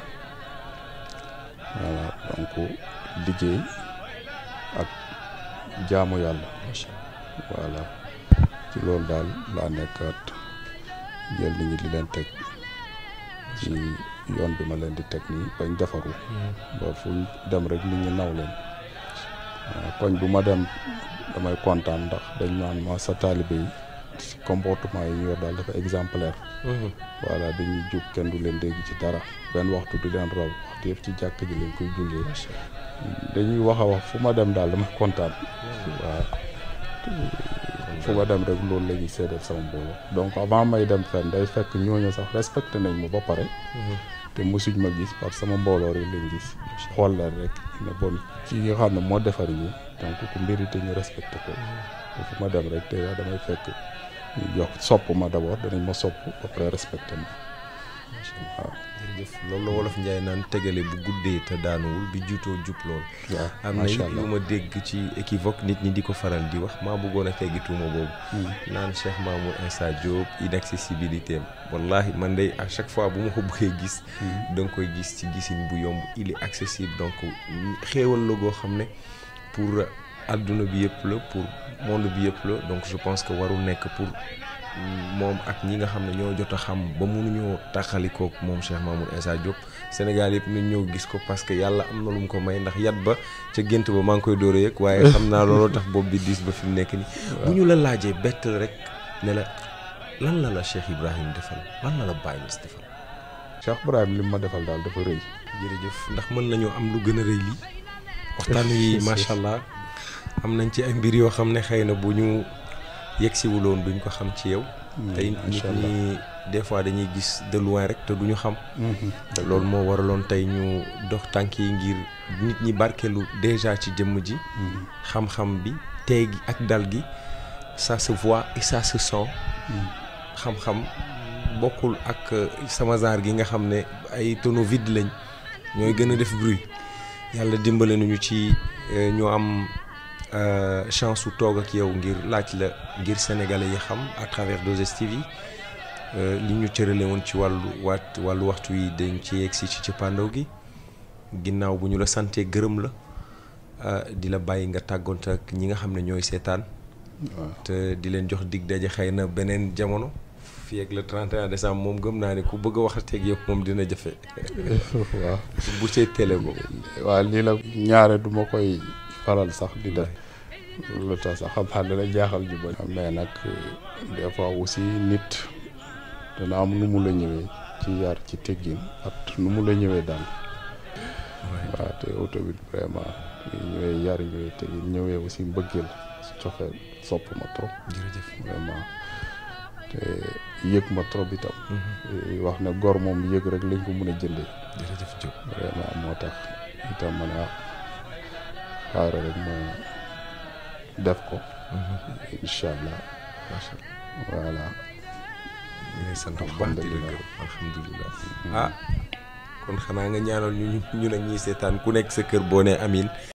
voilà donc liggéey ak jaamu yàlla voilà ci loolu daal laa nekkaat jël nit ñi di leen teg ci yoon bi ma leen di teg nii bañ defaru ba fu dem rek nit ñi naw leen koñ bu ma dem damay kontaan ndax dañ naan ma sa taalibe yi comportement yi ñu yor daal dafa exemplaire voilà dañuy jub kenn du leen dégg ci dara benn waxtu du leen raw waxtu yëpp ci jàkk ji lañ koy jullee dañuy wax a wax fu ma dem daal damay kontaan waaw fu ma dem rek loolu la ñuy seedal sama mbooloo donc avant may dem fenn day fekk ñooñu sax respecté nañ ma ba pare te mosuñ ma gis parce que sama mbooloo rek lañ gis xool leen rek ne bon ci nga xam ne moo defar yi donc ku mbirite ñu respecté ko te fu ma dem rek te damay fekk ñu jox sopp ma d'abord danañ ma sopp après respecté ma waaw jërëjëf loolu la wolof Njaay naan tegale bu guddee te daanuwul bi juutoo jub lool am na yu ma dégg ci équivoque nit ñi di ko faral di wax maa bëggoon a teggi tuuma boobu naan Cheikh Mamour Insa Diop inaccessibilité am wallahi man day à chaque fois bu ma ko bëggee gis da nga koy gis ci gisin bu yomb il est accessible donc xéewal la goo xam ne pour adduna bi yëpp la pour monde bi yëpp la donc je pense que warul nekk pour moom ak ñi nga xam ne ñoo jot a xam ba mënuñoo taxalikook moom Cheikh Mamour Insa Diop Sénégal yëpp nañ ñëw gis ko parce que yàlla am na lu mu ko may ndax yat ba ca gént ba maa ngi koy dóor a yëg waaye xam naa looloo tax bopp bi diis ba fi mu nekk ni bu ñu la laajee bett rek ne la lan la la Cheikh Ibrahim defal lan la la Baye Niass defal Cheikh Ibrahim li ma defal daal dafa rëy jërëjëf ndax mën nañoo am lu gën a rëy lii waxtaan yi macha allah am nañ ci ay mbir yoo xam ne xëy na bu ñu yegsiwuloon duñ ko xam ci yow tey nit ñi des fois dañuy gis de loin rek te duñu xam loolu moo waraloon tey ñu dox tànk yi ngir nit ñi barkelu déjà ci jëmm ji xam-xam bi tey gi ak dal gi ça se voit et ça se sent xam-xam bokkul ak sama genre gi nga xam ne ay tonneau vide lañ ñooy gën a def bruit yàlla dimbale nañu ci ñu am chance su toog ak yow ngir laaj la ngir sénégalais yi xam à travers 2STV li ñu cërale woon ci wàllu waxtu yi dañ ci yegsi ci cëppaandaw gi ginnaaw bu ñu la santee gërëm la di la bàyyi nga tàggoonte ak ñi nga xam ne ñooy seetaan te di leen jox dig daje xëy na beneen jamono fii ak le 31 décembre moom gëm naa ne ku bëgg a waxateeg yëpp moom dina jafe waaw bu see télé boobu waaw lii la ñaare du ma koy faral sax di def lu tax sax xam naa dana jaaxal ju bari mais nag des fois aussi nit dana am nu mu la ñëwee ci yar ci teggin ak nu mu la ñëwee daal waaw te oto bi vraiment ñëwee yar ñëwee teggin ñëwee aussi mbëggeel coxeel sopp ma trop jërëjëf vraiment te yëg ma trop itam wax ne gor moom yëg rek lañ ko mën a jëndee jërëjëf Diop vraiment moo tax itam ma ne xaaral rek ma def ko incha allah voilà ñu ngi sant bu baax di la gërëm alhamdulilah ah kon xanaa nga ñaanal ñu nag ñuy seetaan ku nekk sa kër boo nee amin